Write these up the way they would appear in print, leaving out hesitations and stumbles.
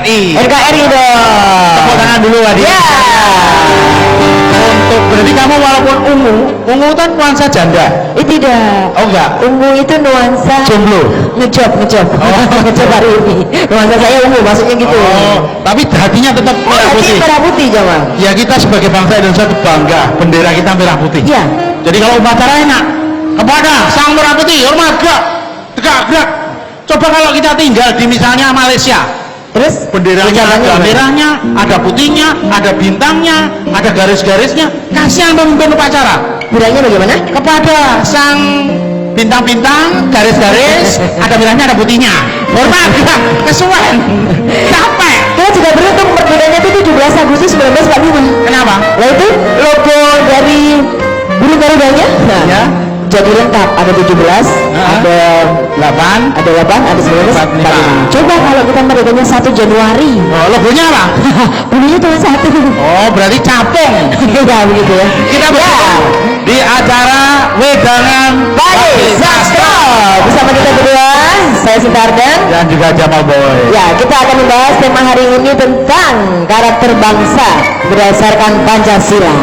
NKRI. NKRI dong. Tepuk tangan dulu Adi. Ya. Untuk berarti kamu walaupun ungu kan nuansa janda. Tidak. Oh enggak. Ungu itu nuansa Jomblo. ngejob. Ngejob hari ini. Nuansa saya ungu maksudnya gitu. Oh, tapi hatinya tetap merah putih. Merah putih Jamal. Ya kita sebagai bangsa Indonesia itu bangga bendera kita merah putih. Iya. Jadi kalau upacara enak kepada sang merah putih hormat gerak. Coba kalau kita tinggal di misalnya Malaysia, Terus benderanya ada merahnya, ada putihnya, ada bintangnya, ada garis-garisnya. Kasihan pemimpin upacara. bilangnya bagaimana? Kepada sang bintang-bintang, garis-garis, ada merahnya, ada putihnya. Hormat, kesuwen, capek. Kita juga beruntung perdanaannya itu 17 Agustus 1945. Kenapa? Nah itu logo dari burung garudanya. Nah, Ya. jadi lengkap, ada 17, ada 8, ada 8, ada 19, 45. Coba kalau kita merdekanya 1 Januari. Oh, logonya apa? Bunyinya cuma 1. Oh, berarti capung. Ya begitu ya. Kita bertemu di acara Wedangan Bali Sastro bersama kita berdua, saya Sinta Ardan dan juga Jamal Boy. ya. Kita akan membahas tema hari ini tentang karakter bangsa berdasarkan Pancasila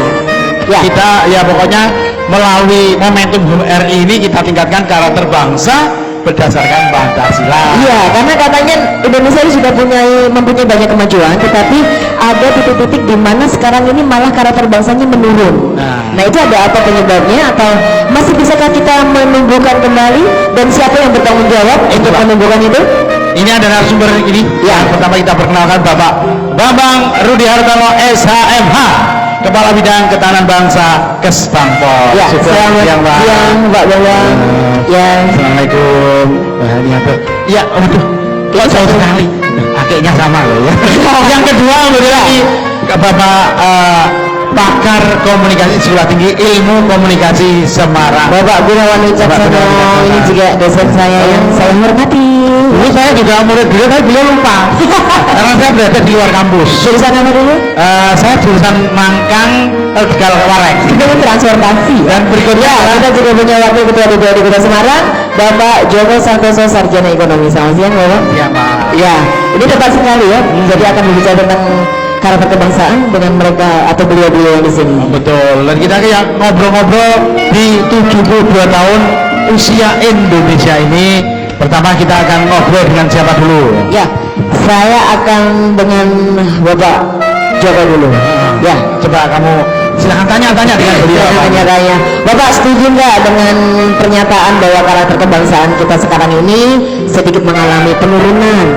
ya. Kita ya pokoknya melalui momentum HUM RI ini kita tingkatkan karakter bangsa berdasarkan Pancasila. Iya, karena katanya Indonesia ini sudah mempunyai banyak kemajuan, tetapi ada titik-titik di mana sekarang ini malah karakter bangsanya menurun. Nah, itu ada apa penyebabnya, atau masih bisakah kita menumbuhkan kembali, dan siapa yang bertanggung jawab untuk menumbuhkan itu? Ini ada narasumber ini. Ya. Yang pertama kita perkenalkan Bapak Bambang Rudi Hartono SHMH, Kepala Bidang Ketahanan Bangsa Kesbangpol. Ya, selamat siang Mbak Bambang. Ya. Assalamualaikum. Ya, waduh, kok jauh sekali. Akhirnya sama loh ya. Yang kedua berarti Bapak pakar komunikasi sekolah tinggi ilmu komunikasi Semarang, Bapak Gunawan Wicaksono. Ini juga dosen saya yang saya hormati. Dulu saya juga murid dulu, tapi beliau lupa karena saya berada di luar kampus. Jurusan apa dulu? Saya jurusan Mangkang Tegal Warek. Itu transportasi. Dan berikutnya Kita juga punya wakil ketua DPRD Kota Semarang, Bapak Joko Santoso, Sarjana Ekonomi. Selamat siang Bapak. ya Pak. Ya, ini tepat sekali ya. Jadi akan berbicara tentang karakter kebangsaan dengan mereka atau beliau-beliau yang di sini. Betul. Dan kita kayak ngobrol-ngobrol di 72 tahun usia Indonesia ini. Pertama kita akan ngobrol dengan siapa dulu? Ya, saya akan dengan Bapak Joko dulu. Ya, Coba kamu silahkan tanya-tanya dengan beliau. tanya-tanya. Bapak setuju nggak dengan pernyataan bahwa karakter kebangsaan kita sekarang ini sedikit mengalami penurunan?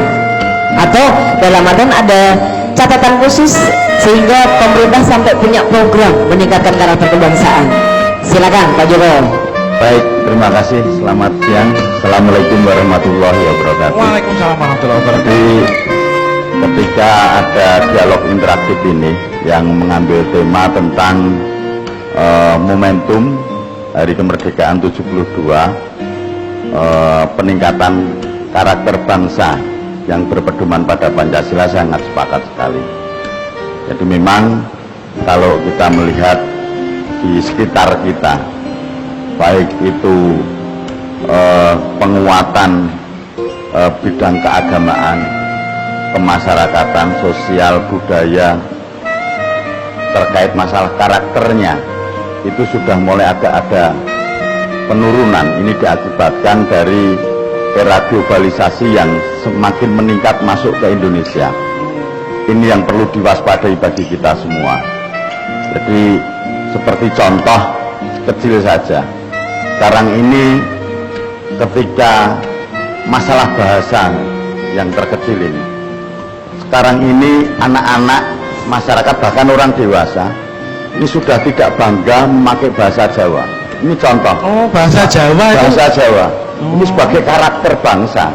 Atau dalam artian ada catatan khusus sehingga pemerintah sampai punya program meningkatkan karakter kebangsaan? Silakan Pak Joko. Baik, terima kasih. Selamat siang. Assalamualaikum warahmatullahi wabarakatuh. Waalaikumsalam warahmatullahi wabarakatuh. Jadi ketika ada dialog interaktif ini yang mengambil tema tentang momentum Hari Kemerdekaan 72, peningkatan karakter bangsa yang berpedoman pada Pancasila, saya sangat sepakat sekali. Jadi memang kalau kita melihat di sekitar kita, baik itu penguatan bidang keagamaan, kemasyarakatan, sosial, budaya, terkait masalah karakternya, itu sudah mulai ada penurunan. Ini diakibatkan dari era globalisasi yang semakin meningkat masuk ke Indonesia. Ini yang perlu diwaspadai bagi kita semua. Jadi seperti contoh kecil saja, sekarang ini ketika masalah bahasa yang terkecil ini, sekarang ini anak-anak masyarakat bahkan orang dewasa ini sudah tidak bangga memakai bahasa Jawa. Ini contoh. Oh, bahasa Jawa itu. Bahasa Jawa ini sebagai karakter bangsa,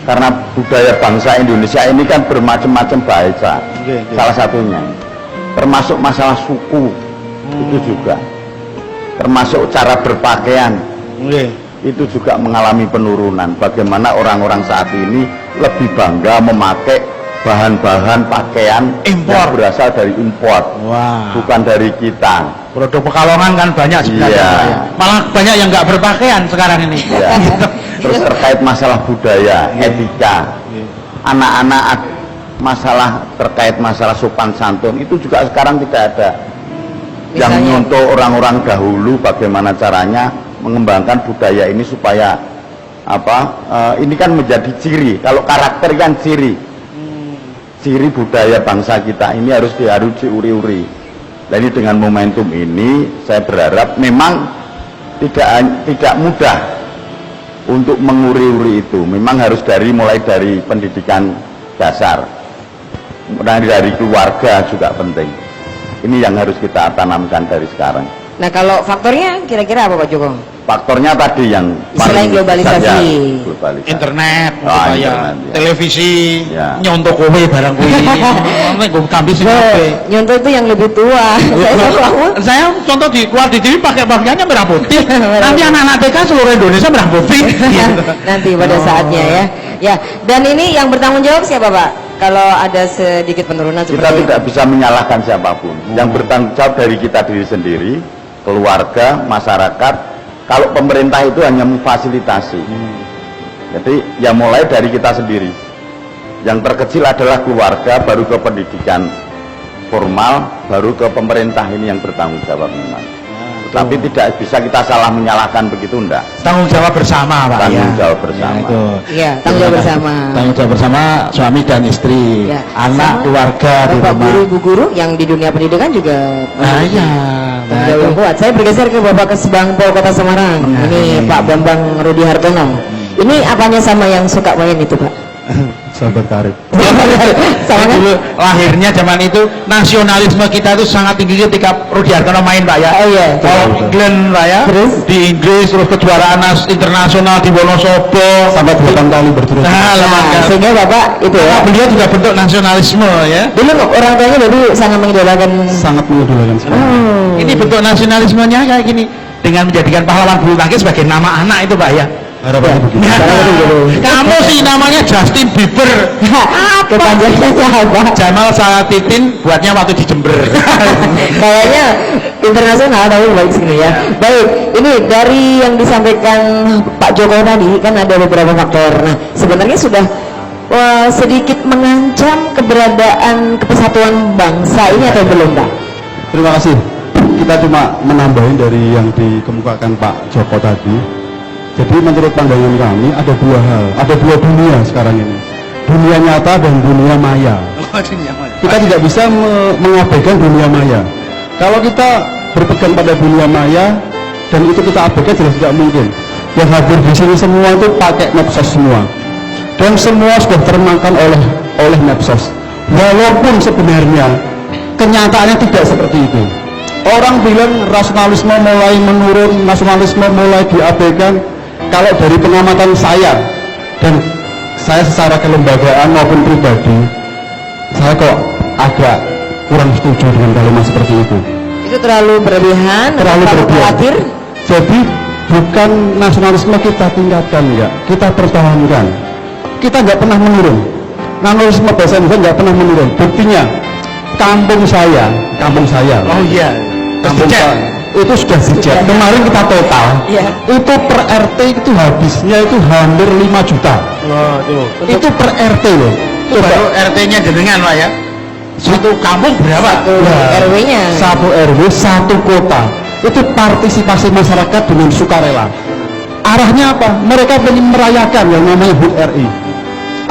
karena budaya bangsa Indonesia ini kan bermacam-macam bahasa. Salah satunya termasuk masalah suku, itu juga termasuk cara berpakaian, itu juga mengalami penurunan. Bagaimana orang-orang saat ini lebih bangga memakai bahan-bahan pakaian Impor. yang berasal dari impor, Wah. bukan dari kita. Produk Pekalongan kan banyak sebenarnya. Iya. Malah banyak yang nggak berpakaian sekarang ini. Ya. Terus terkait masalah budaya, etika, anak-anak masalah terkait masalah sopan santun itu juga sekarang tidak ada. Yang Misalnya? nyontoh orang-orang dahulu bagaimana caranya mengembangkan budaya ini supaya ini kan menjadi ciri. Kalau karakter kan ciri budaya bangsa kita ini harus diuri-uri. Dan ini dengan momentum ini saya berharap memang tidak mudah untuk menguri-uri itu. Memang harus mulai dari pendidikan dasar, dari keluarga juga penting. Ini yang harus kita tanamkan dari sekarang. Nah kalau faktornya kira-kira apa Pak Joko? Faktornya tadi yang Selain globalisasi. globalisasi. Internet, Ah, ya, internet, ya. televisi, Ya. nyontok kowe barang kowe. Nek gue kambis Nyontoh itu yang lebih tua. Saya contoh keluar di TV pakai pakaiannya merah putih. Nanti anak-anak TK seluruh Indonesia merah putih. Nanti pada saatnya ya. Ya, dan ini yang bertanggung jawab siapa Pak? Kalau ada sedikit penurunan Kita seperti tidak bisa menyalahkan siapapun. Yang bertanggung jawab dari kita diri sendiri, keluarga, masyarakat. Kalau pemerintah itu hanya memfasilitasi. Jadi ya mulai dari kita sendiri. Yang terkecil adalah keluarga, baru ke pendidikan formal, baru ke pemerintah, ini yang bertanggung jawab memang. Tapi tidak bisa kita salah menyalahkan begitu, enggak. Tanggung jawab bersama, Pak. Tanggung Ya. jawab bersama. Ya, itu. Iya, tanggung jawab bersama. Tanggung jawab bersama suami dan istri, Ya, anak, sama keluarga di Bapak rumah. guru, ibu guru yang di dunia pendidikan juga Nah, iya. tanggung jawab yang kuat. Saya bergeser ke Bapak Kesbangpol Kota Semarang. Nah, Ini iya. Pak Bambang Rudi Hartono. Ini apanya sama yang suka main itu Pak? Sahabat karib. Sama kan? Dulu lahirnya zaman itu nasionalisme kita itu sangat tinggi ketika Rudi Hartono main, Pak ya. Oh iya. England, Pak ya. Terus? Di Inggris, terus kejuaraan internasional di Wonosobo Sampai 8 kali berturut-turut. Nah, lembaga. Sehingga Bapak itu ya. Beliau juga bentuk nasionalisme ya. Dulu orang tuanya dulu sangat mengidolakan. Sangat mengidolakan sekali. Oh. Ini bentuk nasionalismenya kayak gini, dengan menjadikan pahlawan bulu tangkis sebagai nama anak itu, Pak ya. Harapannya begitu. Kamu sih namanya Justin Bieber. Kepanjangannya apa? Jamal Salatitin buatnya waktu di Jember. Kayaknya internasional tapi baik sini ya. Baik, ini dari yang disampaikan Pak Joko tadi kan ada beberapa faktor. Nah, sebenarnya sudah sedikit mengancam keberadaan kesatuan bangsa ini atau belum, Pak? Terima kasih. Kita cuma menambahin dari yang dikemukakan Pak Joko tadi. Jadi menurut pandangan kami ada dua hal, ada dua dunia sekarang ini. Dunia nyata dan dunia maya. Kita tidak bisa mengabaikan dunia maya. Kalau kita berpegang pada dunia maya dan itu kita abaikan jelas tidak mungkin. Yang hadir di sini semua itu pakai medsos semua. Dan semua sudah termakan oleh medsos. Walaupun sebenarnya kenyataannya tidak seperti itu. Orang bilang rasionalisme mulai menurun, nasionalisme mulai diabaikan. Kalau dari pengamatan saya dan saya secara kelembagaan maupun pribadi, saya kok agak kurang setuju dengan kalimat seperti itu. Itu terlalu berlebihan, Terlalu berlebihan. khawatir. Jadi bukan nasionalisme kita tingkatkan, enggak, kita pertahankan. Kita nggak pernah menurun. Nasionalisme bahasa Indonesia nggak pernah menurun. Buktinya kampung saya, Oh iya. kampung saya itu sudah sejak kemarin kita total Iya. itu per RT itu habisnya itu hampir 5 juta. Itu per RT loh. Itu baru RT-nya jenengan, Pak ya. Satu kampung berapa? RW-nya. Satu RW satu kota itu partisipasi masyarakat dengan sukarela. Arahnya apa? Mereka ingin merayakan yang namanya HUT RI.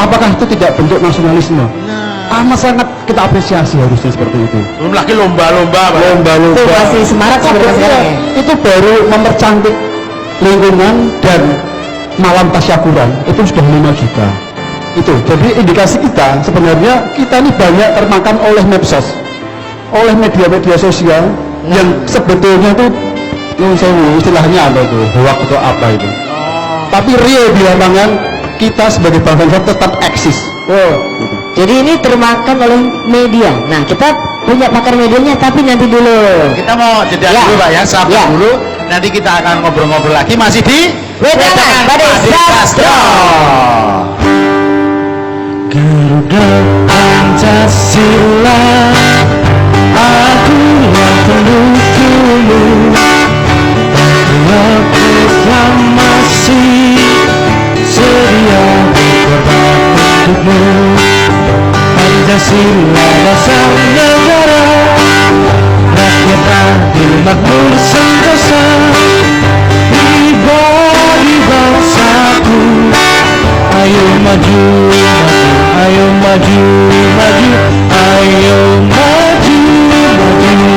Apakah itu tidak bentuk nasionalisme? Amat sangat kita apresiasi harusnya seperti itu. Belum lagi lomba-lomba, Pak. Lomba-lomba Itu masih semarak sebenarnya sekarang ya. itu baru mempercantik lingkungan dan malam tasyakuran itu sudah 5 juta. Itu jadi indikasi kita sebenarnya kita ini banyak termakan oleh medsos, oleh media-media sosial yang sebetulnya itu istilahnya apa itu hoax atau apa itu. Tapi real di lapangan kita sebagai bangsa tetap eksis. Gitu. Jadi ini termakan oleh media. Nah, kita punya pakar medianya tapi nanti dulu. Kita mau jeda Ya. dulu, Pak ya. Sabar Ya. dulu. Nanti kita akan ngobrol-ngobrol lagi masih di Wedangan Badai Sastro. Garuda Pancasila, akulah pendukungmu. Bahwa proklamasi sedia berkorban untukmu. Pancasila dasar negara, rakyat adil makmur sentosa, pribadi bangsaku. Ayo maju, maju, ayo maju, maju, ayo maju, maju.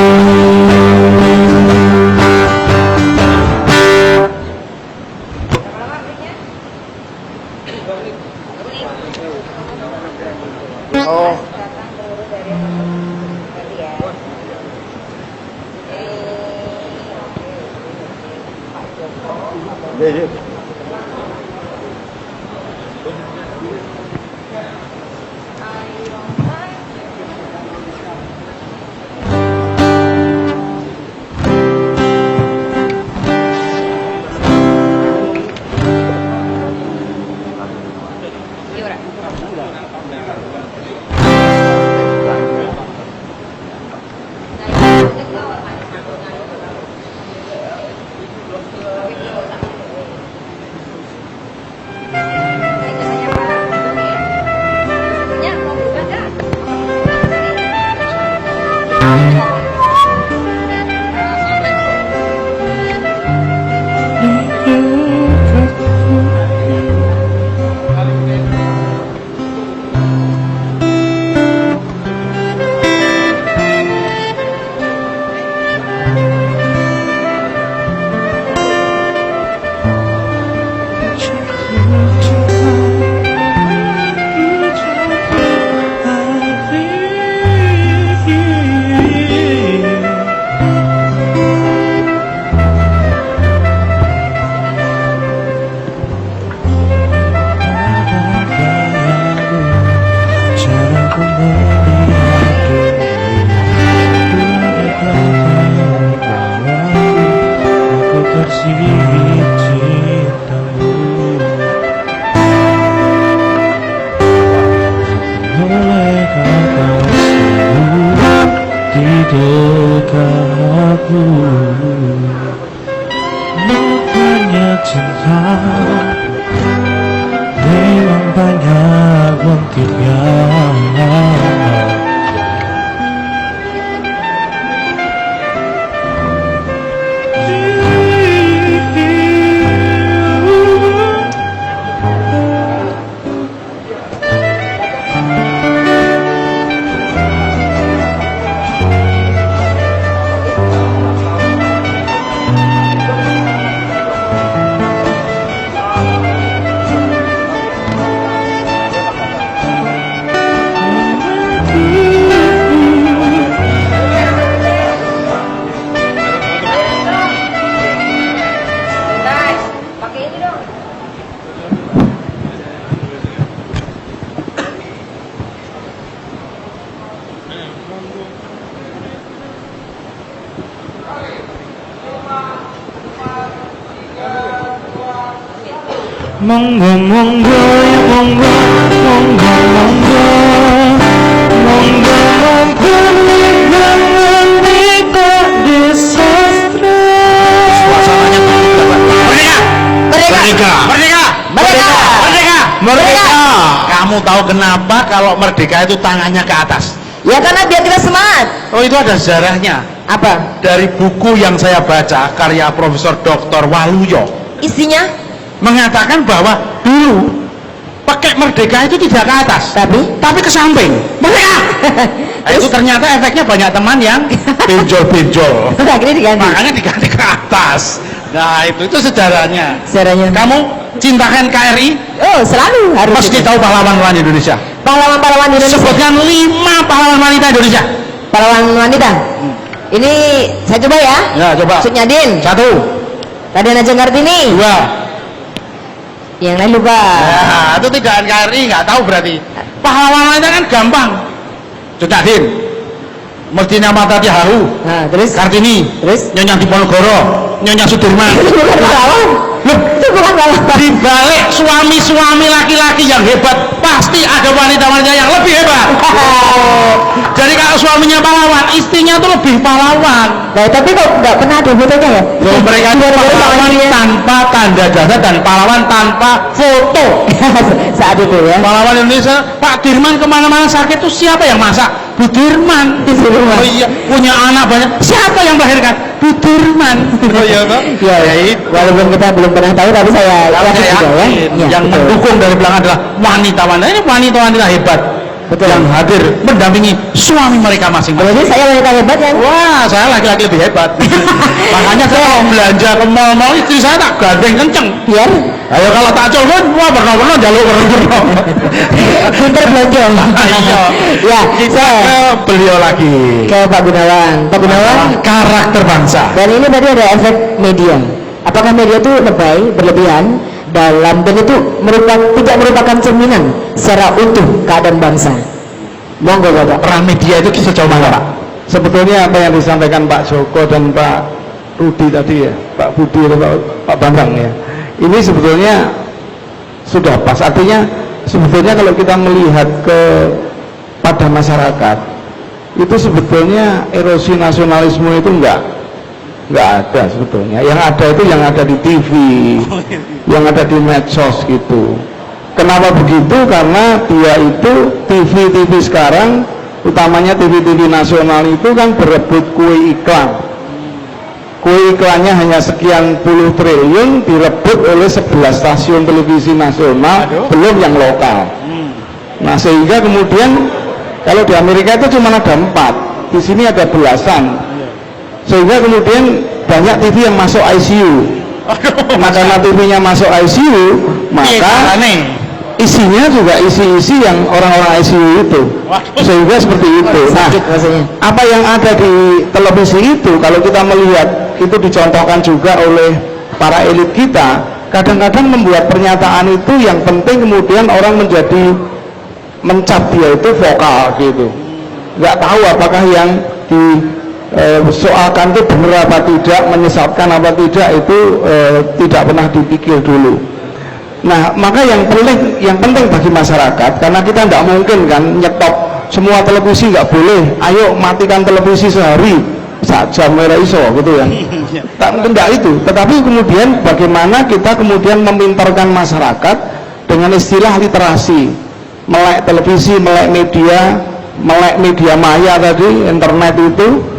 Banyak cinta, memang banyak mungkinnya. Monggo monggo ya monggo, monggo monggo, monggo monggo bangun kita di sastra. Suasananya merdeka, merdeka, merdeka, merdeka, merdeka, merdeka. Kamu tahu kenapa kalau merdeka itu tangannya ke atas? Ya karena biar kita semangat. Oh itu ada sejarahnya. Apa? Dari buku yang saya baca karya Profesor Dr. Waluyo. Isinya? Mengatakan bahwa dulu pakai merdeka itu tidak ke atas tapi ke samping merdeka. Nah, itu ternyata efeknya banyak teman yang benjol-benjol makanya diganti ke atas. Nah itu sejarahnya. Kamu cintakan KRI? Oh selalu harus. Meski tahu pahlawan-pahlawan Indonesia. Pahlawan-pahlawan Indonesia. Sebutkan 5 pahlawan wanita Indonesia. Pahlawan wanita. Ini saya coba ya. Ya coba. Sunyadin. 1. Raden Ajeng Kartini. 2. Yang lain lupa. Ya, itu tidak NKRI, nggak tahu berarti. Pahlawan wanita kan gampang. Sunyadin, Mestina Mata Tiharu, nah, terus Kartini, terus Nyonya Diponegoro, Nyonya Sudirman. Itu bukan pahlawan. Loh, itu bukan pahlawan. Di balik suami-suami laki-laki yang hebat, pasti ada wanita-wanita yang lebih hebat. Jadi kalau suaminya pahlawan, istrinya tuh lebih pahlawan. Nah, tapi kok nggak pernah ada fotonya ya? Loh, mereka itu pahlawan tanpa tanda jasa dan pahlawan tanpa foto. Saat itu ya. Pahlawan Indonesia, Pak Dirman kemana-mana sakit tuh siapa yang masak? Bu Dirman. Oh iya, punya anak banyak. Siapa yang melahirkan? Bu Dirman. Oh iya, Pak. Ya, walaupun kita belum pernah tahu, tapi saya yakin juga ya. Yang mendukung dari belakang adalah wanita-wanita. Ini wanita-wanita hebat. Betul. Yang hadir mendampingi suami mereka masing-masing. Berarti saya wanita hebat kan? Wah, saya laki-laki lebih hebat. Makanya saya kalau belanja ke mall-mall, istri saya tak gandeng kenceng. Biar Ayo kalau tak colon, wah pernah jalur pernah. pinter belanja. Iya. Ya, Kita saya ke beliau lagi. ke Pak Gunawan. Pak Gunawan, Karakter bangsa. dan ini tadi ada efek media. Apakah media itu lebay, berlebihan dalam dan itu tidak merupakan cerminan secara utuh keadaan bangsa? Monggo Bapak. Peran media itu sejauh mana, Pak? Sebetulnya apa yang disampaikan Pak Joko dan Pak Rudi tadi ya, Pak Budi dan Pak Bambang ya, ini sebetulnya sudah pas. Artinya sebetulnya kalau kita melihat pada masyarakat itu sebetulnya erosi nasionalisme itu enggak ada sebetulnya. Yang ada itu yang ada di TV, yang ada di medsos gitu. Kenapa begitu? Karena dia itu TV sekarang, utamanya TV nasional itu kan berebut kue iklan. Kue iklannya hanya sekian puluh triliun direbut oleh 11 stasiun televisi nasional. Aduh. Belum yang lokal. Nah, sehingga kemudian kalau di Amerika itu cuma ada 4, di sini ada belasan. Sehingga kemudian banyak TV yang masuk ICU. Nah, karena TV-nya masuk ICU, maka isinya juga isi-isi yang orang-orang ICU itu. Sehingga seperti itu. Nah, Sakit rasanya. apa yang ada di televisi itu, kalau kita melihat itu dicontohkan juga oleh para elit kita, kadang-kadang membuat pernyataan itu yang penting kemudian orang menjadi mencap dia itu vokal gitu. Nggak tahu apakah yang soalkan itu benar apa tidak, menyesatkan apa tidak, itu tidak pernah dipikir dulu. Nah, maka yang penting bagi masyarakat, karena kita tidak mungkin kan nyetop semua televisi, nggak boleh. Ayo matikan televisi sehari, jam merah iso gitu ya. Tak mungkin nggak itu. Tetapi kemudian bagaimana kita kemudian memintarkan masyarakat dengan istilah literasi, melek televisi, melek media maya tadi, internet itu.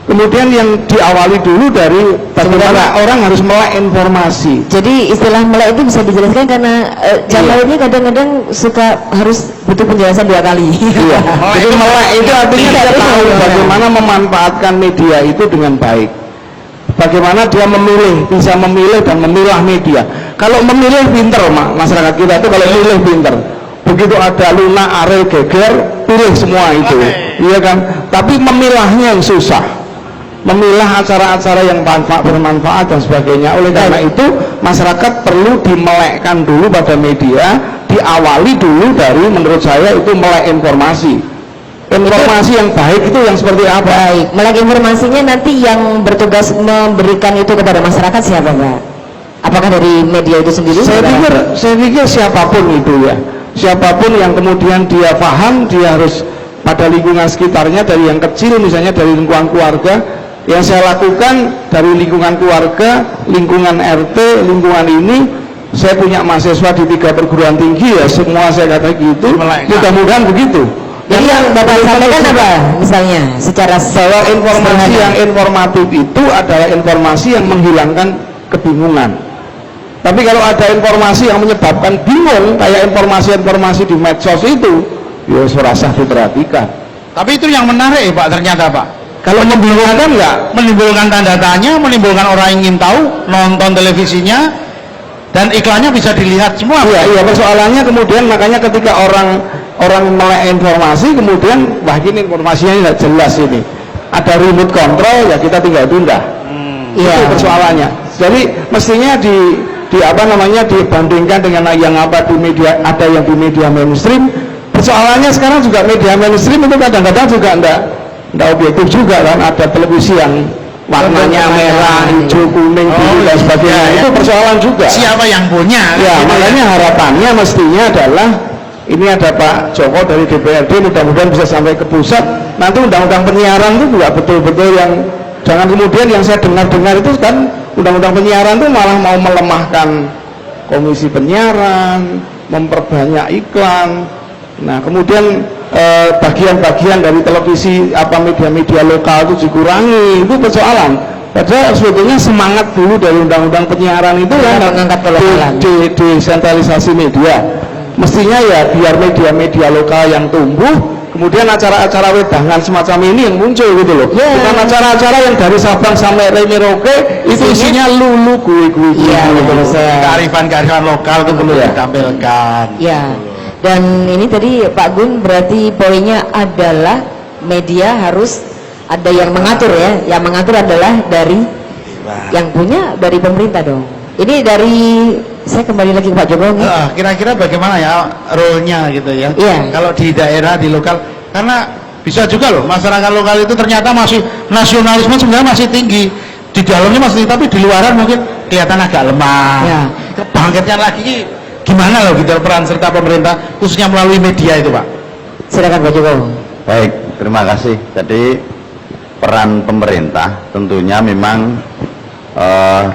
Kemudian yang diawali dulu dari bagaimana orang harus melek informasi. Jadi istilah melek itu bisa dijelaskan karena jamaah ini kadang-kadang suka harus butuh penjelasan 2 kali. Iya. Jadi melek itu artinya dia tahu bagaimana memanfaatkan media itu dengan baik. Bagaimana dia bisa memilih dan memilah media. Kalau memilih pinter, masyarakat kita itu kalau memilih pinter. Begitu ada Luna, Ariel, Geger, pilih semua itu. Iya kan? Tapi memilahnya yang susah. Memilah acara-acara yang bermanfaat dan sebagainya. Oleh karena itu masyarakat perlu dimelekkan dulu pada media, diawali dulu dari menurut saya itu melek informasi yang baik itu yang seperti apa. Baik, melek informasinya nanti yang bertugas memberikan itu kepada masyarakat siapa Pak? Apakah dari media itu sendiri? Saya pikir siapapun itu ya, siapapun yang kemudian dia paham, dia harus pada lingkungan sekitarnya, dari yang kecil misalnya dari lingkungan keluarga. Yang saya lakukan dari lingkungan keluarga, lingkungan RT, lingkungan ini, saya punya mahasiswa di 3 perguruan tinggi ya, semua saya kata gitu, mudah-mudahan begitu. Jadi yang Bapak sampaikan apa misalnya secara bahwa informasi yang informatif itu adalah informasi yang menghilangkan kebingungan. Tapi kalau ada informasi yang menyebabkan bingung, kayak informasi-informasi di medsos itu, ya serasa diperhatikan. Tapi itu yang menarik Pak, ternyata Pak. Kalau membingungkan nggak, menimbulkan tanda tanya, menimbulkan orang yang ingin tahu, nonton televisinya, dan iklannya bisa dilihat semua. Iya, persoalannya kemudian makanya ketika orang melek informasi, kemudian wah ini informasinya nggak jelas ini. Ada remote control, ya kita tinggal tunda. Itu persoalannya. Jadi mestinya dibandingkan dengan yang apa di media, ada yang di media mainstream. Persoalannya sekarang juga media mainstream itu kadang-kadang juga enggak objektif juga kan, ada televisi yang warnanya merah, hijau, kuning, biru dan sebagainya. Itu persoalan juga. Siapa yang punya? Ya, makanya harapannya mestinya adalah ini ada Pak Joko dari DPRD, mudah-mudahan bisa sampai ke pusat. Nanti undang-undang penyiaran itu juga betul-betul yang, jangan kemudian yang saya dengar-dengar itu kan undang-undang penyiaran itu malah mau melemahkan komisi penyiaran, memperbanyak iklan. Nah kemudian bagian-bagian dari televisi apa media-media lokal itu dikurangi, itu persoalan. Padahal sebetulnya semangat dulu dari undang-undang penyiaran itu kan mengangkat kelokalan, desentralisasi media. Mestinya ya biar media-media lokal yang tumbuh, kemudian acara-acara wedangan semacam ini yang muncul gitu loh. Bukan acara-acara yang dari Sabang sampai Merauke itu isinya lulu gue kearifan-kearifan lokal itu perlu ditampilkan. Ya. Dan ini tadi Pak Gun berarti poinnya adalah media harus ada yang mengatur ya. Yang mengatur adalah dari yang punya dari pemerintah dong. Ini dari, saya kembali lagi ke Pak Jokowi. Kira-kira bagaimana ya role-nya gitu ya? Iya. Kalau di daerah, di lokal, karena bisa juga loh masyarakat lokal itu ternyata masih nasionalisme sebenarnya masih tinggi, di dalamnya masih tinggi, tapi di luaran mungkin kelihatan agak lemah. Ya. Kebangkitnya lagi gimana loh gitu peran serta pemerintah khususnya melalui media itu Pak? Silakan Pak Jokowi. Baik, terima kasih. Jadi peran pemerintah tentunya memang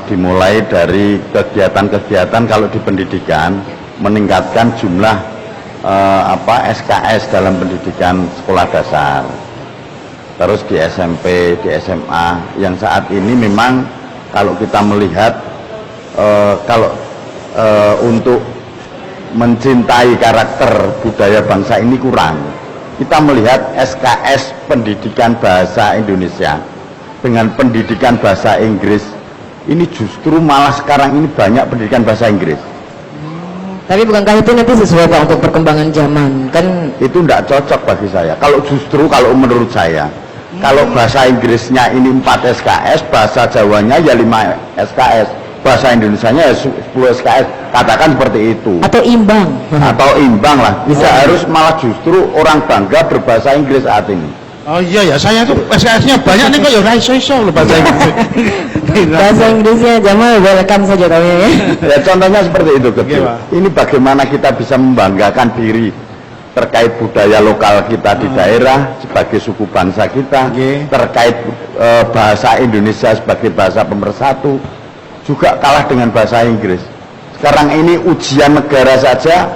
dimulai dari kegiatan-kegiatan kalau di pendidikan, meningkatkan jumlah SKS dalam pendidikan sekolah dasar, terus di SMP, di SMA yang saat ini memang kalau kita melihat untuk mencintai karakter budaya bangsa ini kurang. Kita melihat SKS pendidikan bahasa Indonesia dengan pendidikan bahasa Inggris ini justru malah sekarang ini banyak pendidikan bahasa Inggris. Tapi bukankah itu nanti sesuai Pak untuk perkembangan zaman kan? Itu tidak cocok bagi saya. Kalau menurut saya, kalau bahasa Inggrisnya ini 4 SKS, bahasa Jawanya ya 5 SKS, bahasa Indonesianya ya 10 SKS, katakan seperti itu. Atau imbang. Atau imbang lah. Tidak harus malah justru orang bangga berbahasa Inggris saat ini. Oh iya ya, saya tuh SKS-nya banyak nih kok ya iso loh bahasa Inggris. Bahasa Inggrisnya Jamal welcome saja tahunya ya. Ya contohnya seperti itu kecil. Ini bagaimana kita bisa membanggakan diri terkait budaya lokal kita di daerah sebagai suku bangsa kita, terkait bahasa Indonesia sebagai bahasa pemersatu, juga kalah dengan bahasa Inggris. Sekarang ini ujian negara saja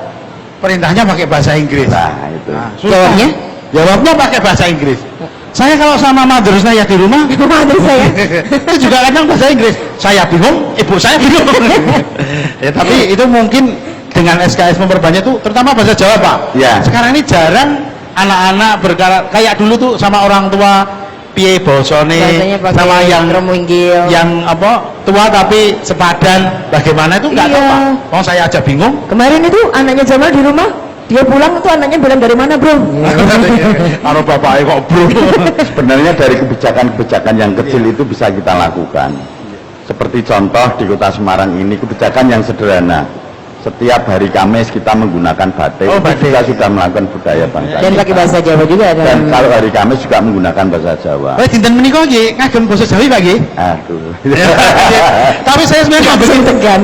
perintahnya pakai bahasa Inggris. Nah itu. Jawabnya pakai bahasa Inggris. Saya kalau sama mother saya di rumah, mother saya itu juga kadang bahasa Inggris. Saya bingung, ibu saya bingung. Ya, tapi itu mungkin dengan SKS memperbanyak tuh, terutama bahasa Jawa Pak. Ya. Sekarang ini jarang anak-anak kayak dulu tuh sama orang tua piye bosone sama yang tua tapi sepadan. Bagaimana itu enggak tahu Pak. Oh saya aja bingung. Kemarin itu anaknya Jamal di rumah, dia pulang itu anaknya bilang dari mana bro? Kalau bapaknya kok bro. Sebenarnya dari kebijakan-kebijakan yang kecil itu bisa kita lakukan. Seperti contoh di Kota Semarang ini kebijakan yang sederhana. Setiap hari Kamis kita menggunakan batik. Kita sudah melakukan budaya bangsa. Dan pakai bahasa Jawa juga. Dan kalau hari Kamis juga menggunakan bahasa Jawa. Oh, dinten menika nggih ngagem bahasa Jawa Pak nggih. Aduh. Tapi saya sebenarnya langsung tegan.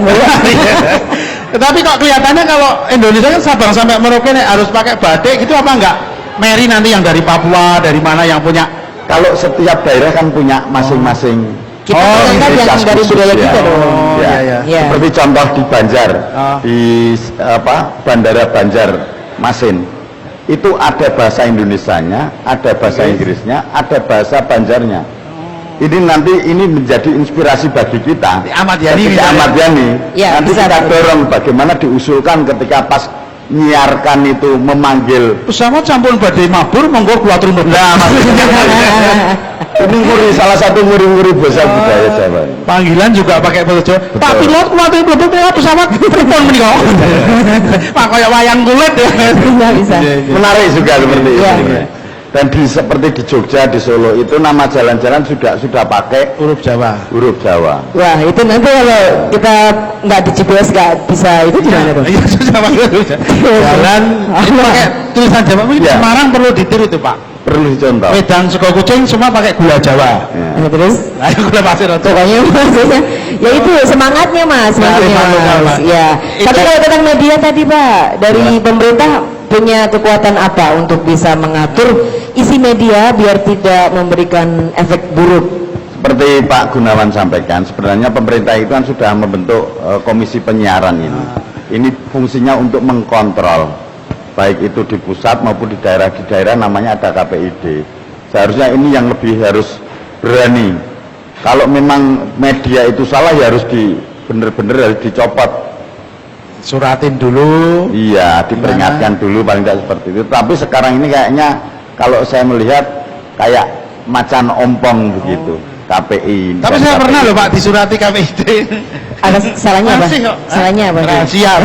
Tapi kok kelihatannya kalau Indonesia kan Sabang sampai Merauke harus pakai batik gitu apa enggak? Mary nanti yang dari Papua, dari mana yang punya? Kalau setiap daerah kan punya masing-masing. Kita kan yang dari budaya kita dong. Ya. Seperti contoh di Banjar, di Bandara Banjarmasin, itu ada bahasa Indonesianya, ada bahasa Inggrisnya, ada bahasa Banjarnya. Ini nanti menjadi inspirasi bagi kita. Ahmad Yani. Ya, nanti kita dorong bagaimana diusulkan ketika pas nyiarkan itu memanggil pesawat sampun badai mabur monggo kuatur nah ini salah satu muri-muri bahasa budaya Jawa. Panggilan juga pakai bahasa Jawa. Pak pilot kuatur pesawat pripun menika? Pak kaya wayang kulit ya. Bisa. Menarik juga seperti itu. Dan seperti di Jogja, di Solo itu nama jalan-jalan sudah pakai huruf Jawa. Wah itu nanti kalau kita nggak di GPS nggak bisa itu gimana dong? Iya sudah pakai jalan itu pakai tulisan Jawa. Mungkin Semarang perlu ditiru itu Pak. Perlu dicontoh. Wedang sego kucing semua pakai gula Jawa. Ya. Terus? Ayo gula pasir. Pokoknya maksudnya ya itu semangatnya mas. Ya. Tapi kalau tentang media tadi Pak dari pemerintah punya kekuatan apa untuk bisa mengatur isi media biar tidak memberikan efek buruk? Seperti Pak Gunawan sampaikan, sebenarnya pemerintah itu kan sudah membentuk komisi penyiaran ini. Ini fungsinya untuk mengkontrol, baik itu di pusat maupun di daerah namanya ada KPID. Seharusnya ini yang lebih harus berani. Kalau memang media itu salah ya harus bener-bener harus dicopot. Suratin dulu. Iya, diperingatkan dulu paling tidak seperti itu. Tapi sekarang ini kayaknya kalau saya melihat kayak macan ompong begitu. KPI. Tapi saya pernah loh Pak disurati KPID. Ada salahnya apa? Masih kok. Salahnya apa? Rahasia.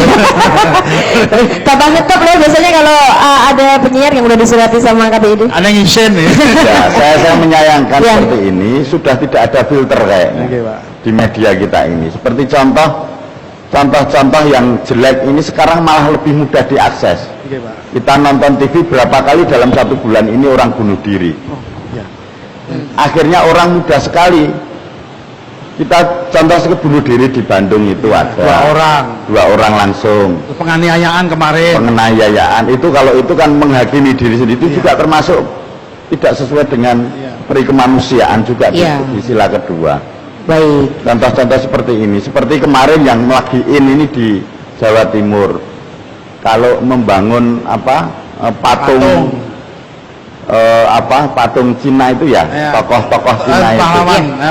Tak banget kok loh biasanya kalau ada penyiar yang udah disurati sama KPID. Ada ngisen ya. Ya, saya menyayangkan Ya. seperti ini sudah tidak ada filter kayaknya Oke, Pak. di media kita ini. Seperti contoh yang jelek ini sekarang malah lebih mudah diakses. Oke, Pak. Kita nonton TV berapa kali dalam 1 bulan ini orang bunuh diri. Ya. Akhirnya orang mudah sekali. Kita contoh bunuh diri di Bandung itu ada 2 orang. 2 orang langsung. Penganiayaan kemarin. Penganiayaan itu kalau itu kan menghakimi diri sendiri itu juga termasuk tidak sesuai dengan peri kemanusiaan juga di sila kedua. Baik. Contoh-contoh seperti ini, seperti kemarin yang lagi ini di Jawa Timur, kalau membangun patung patung Cina itu ya, tokoh-tokoh Cina itu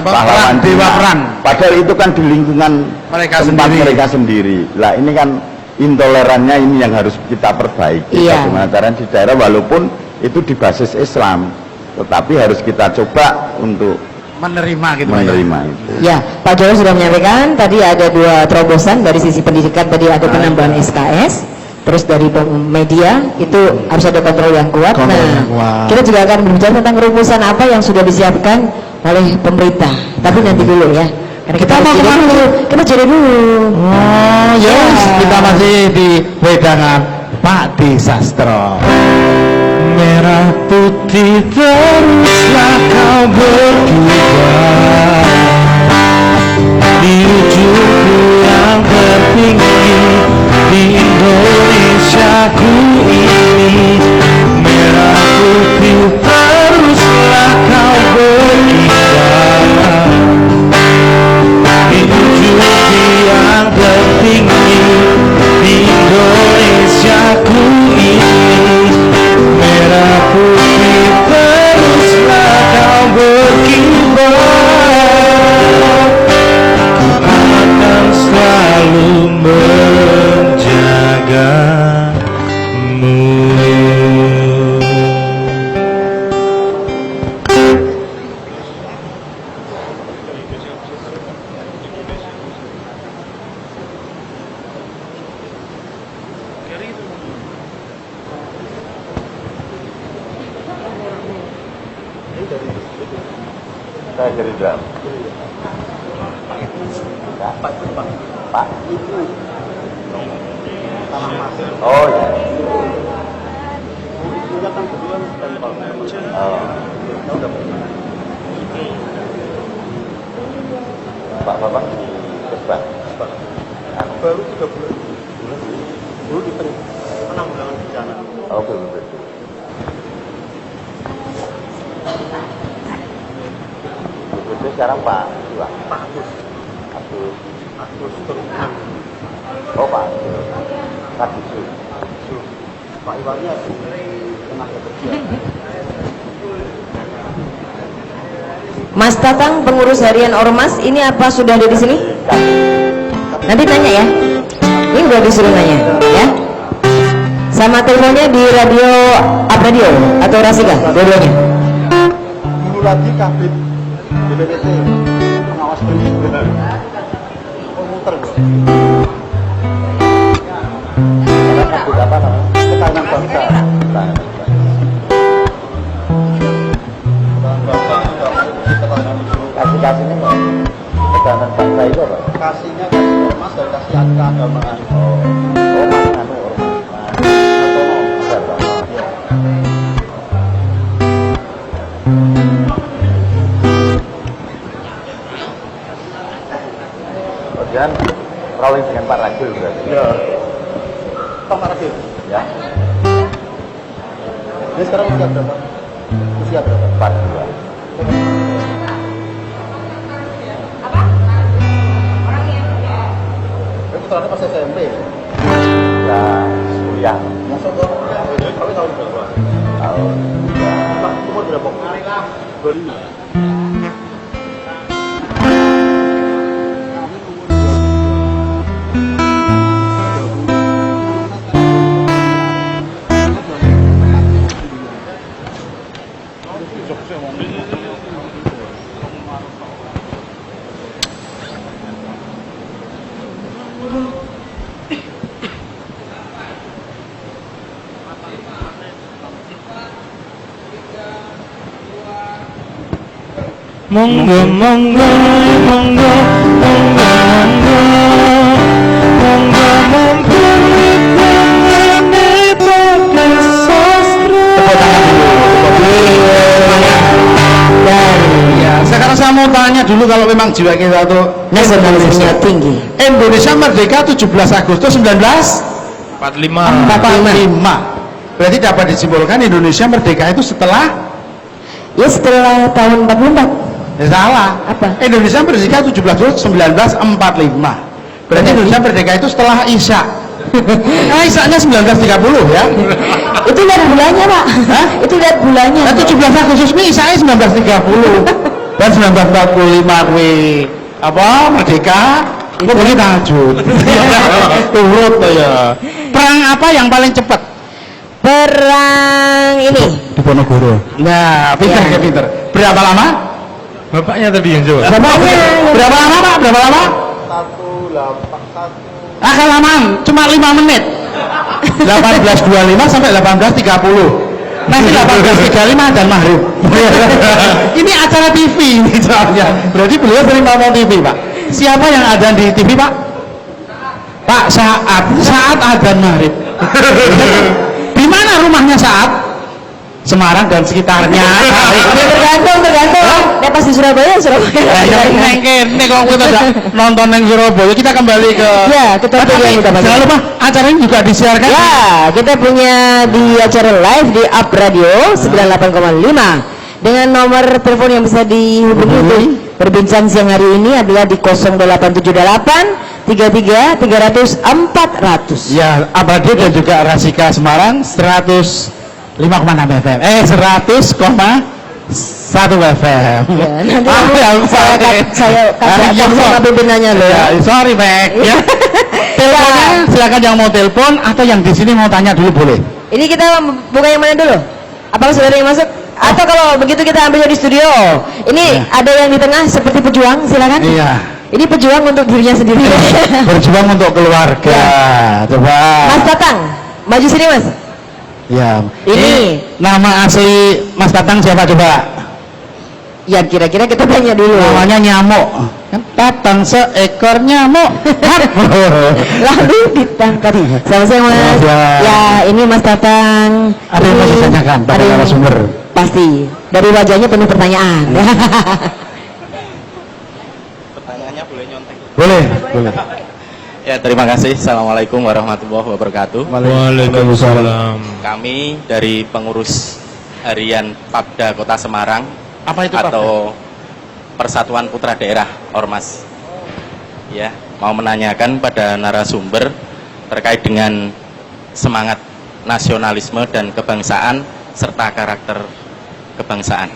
pahlawan dewa perang. Padahal itu kan di lingkungan tempat mereka sendiri. Lah ini kan intolerannya ini yang harus kita perbaiki. Bagaimana caranya di daerah walaupun itu di basis Islam, tetapi harus kita coba untuk menerima gitu. Menerima itu. Ya, Pak Joyo sudah menyampaikan tadi ada 2 terobosan dari sisi pendidikan, tadi ada penambahan SKS, terus dari media itu harus ada kontrol yang kuat. Kita juga akan berbicara tentang rumusan apa yang sudah disiapkan oleh pemerintah. Tapi nanti dulu ya. Karena kita mau kemana dulu? Kita jadi dulu. Oh yes, kita masih di wedangan Pak Desastro. Merah putih teruslah kau berkibar di ujungku yang tertinggi di Indonesiaku ini. Merah putih teruslah kau berkibar di ujungku yang tertinggi di Indonesiaku ini. Merah putih teruslah kau berkibar, ku akan selalu menjagamu. Saya Gerindra. Pak. Oh ya. Pak Bapak di Kesbah. Baru 3 bulan. Dulu di penanggulangan bencana. Oh betul. Itu sekarang Pak Iwan. Pak Agus. Agus Turunan. Oh Pak Kadisu. Pak Iwannya tenaga kerja. Mas Tatang, pengurus harian Ormas, ini apa sudah ada di sini? Nanti tanya ya. Ini udah disuruh nanya, ya. Sama teleponnya di radio Radio atau Rasika, dua-duanya. Dulu lagi Kabit BPPT pengawas perizinan. Komputer kok. Karena kabut apa namanya? Ketahanan bangsa. Kasih-kasihnya kok ketahanan bangsa itu apa? Kasihnya kasih ormas dan kasih keagamaan. Oh masih anu ormas. Kemudian rolling dengan Pak Rajul berarti. Ya. Pak Rajul. Ya. Dia sekarang usia berapa? Usia berapa? 42. Putranya pas SMP. Ya, kuliah. Masuk ke kuliah. Kami tahun berapa? Tahun umur berapa? 25. Monggo monggo monggo monggo monggo monggo mumpuni tangane pada sastra. Ya, sekarang saya mau tanya dulu, kalau memang jiwa kita itu Nasionalismenya tinggi. Indonesia merdeka 17 Agustus 1945. Berarti dapat disimpulkan Indonesia merdeka itu setelah? Ya setelah tahun 44. Ya salah. Apa? Indonesia merdeka 17 Agustus 1945. Berarti Indonesia merdeka itu setelah Isya. Nah, Isyanya 1930 ya. Itu lihat bulannya, Pak. Hah? Itu lihat bulannya. Nah, 17 Agustus ini Isyanya 1930. Dan 1945 kuwi apa? Merdeka. Itu bagi tahajud. Turut tuh ya. Perang apa yang paling cepat? Perang ini. Di Ponorogo. Nah, pinter Ya. ya pinter. Berapa lama? Bapaknya tadi yang jawab. Bapaknya. Berapa lama, Pak? Berapa lama? 181. Ah, kelamaan, cuma 5 menit. 18.25 sampai 18.30. Nanti 18.35 dan maghrib. Ini acara TV ini soalnya. Berarti beliau sering nonton TV, Pak. Siapa yang adzan di TV, Pak? Pak, saat adzan maghrib. Di mana rumahnya Saat? Semarang dan sekitarnya. Tergantung. Nek pas di Surabaya. Neng kene kok kita nonton neng Surabaya. Kita kembali ke Ya, kita punya yang kita jangan lupa acara ini juga disiarkan. Ya, kita punya di acara live di Up Radio 98,5 dengan nomor telepon yang bisa dihubungi untuk berbincang siang hari ini adalah di 0878 33 300 400. Ya, Abadi dan juga Rasika Semarang 105,6 FM. 100,1 FM. Ya, nanti yang saya kasih sama pimpinannya loh. Ya, sorry, Mek. Ya. Teleponnya silakan yang mau telepon atau yang di sini mau tanya dulu boleh. Ini kita buka yang mana dulu? Apakah sudah ada yang masuk? Atau kalau begitu kita ambilnya di studio. Ini ada yang di tengah seperti pejuang, silakan. Iya. Ini pejuang untuk dirinya sendiri. Berjuang untuk keluarga. Coba. Mas Tatang, maju sini Mas. Ya. Ini Nama asli Mas Tatang siapa coba? ya kira-kira kita tanya dulu. Namanya Nyamuk. Kan Tatang seekor nyamuk. Lalu ditangkap. Selamat siang Mas. Ya, ini Mas Tatang. Ada yang mau ditanyakan pada Ada yang- narasumber? Pasti. Dari wajahnya penuh pertanyaan. Pertanyaannya boleh nyontek. Boleh. Ya, terima kasih. Assalamualaikum warahmatullahi wabarakatuh. Waalaikumsalam. Kami dari pengurus harian Papda Kota Semarang Apa itu atau Persatuan Putra Daerah Ormas. Ya, mau menanyakan pada narasumber terkait dengan semangat nasionalisme dan kebangsaan serta karakter kebangsaan.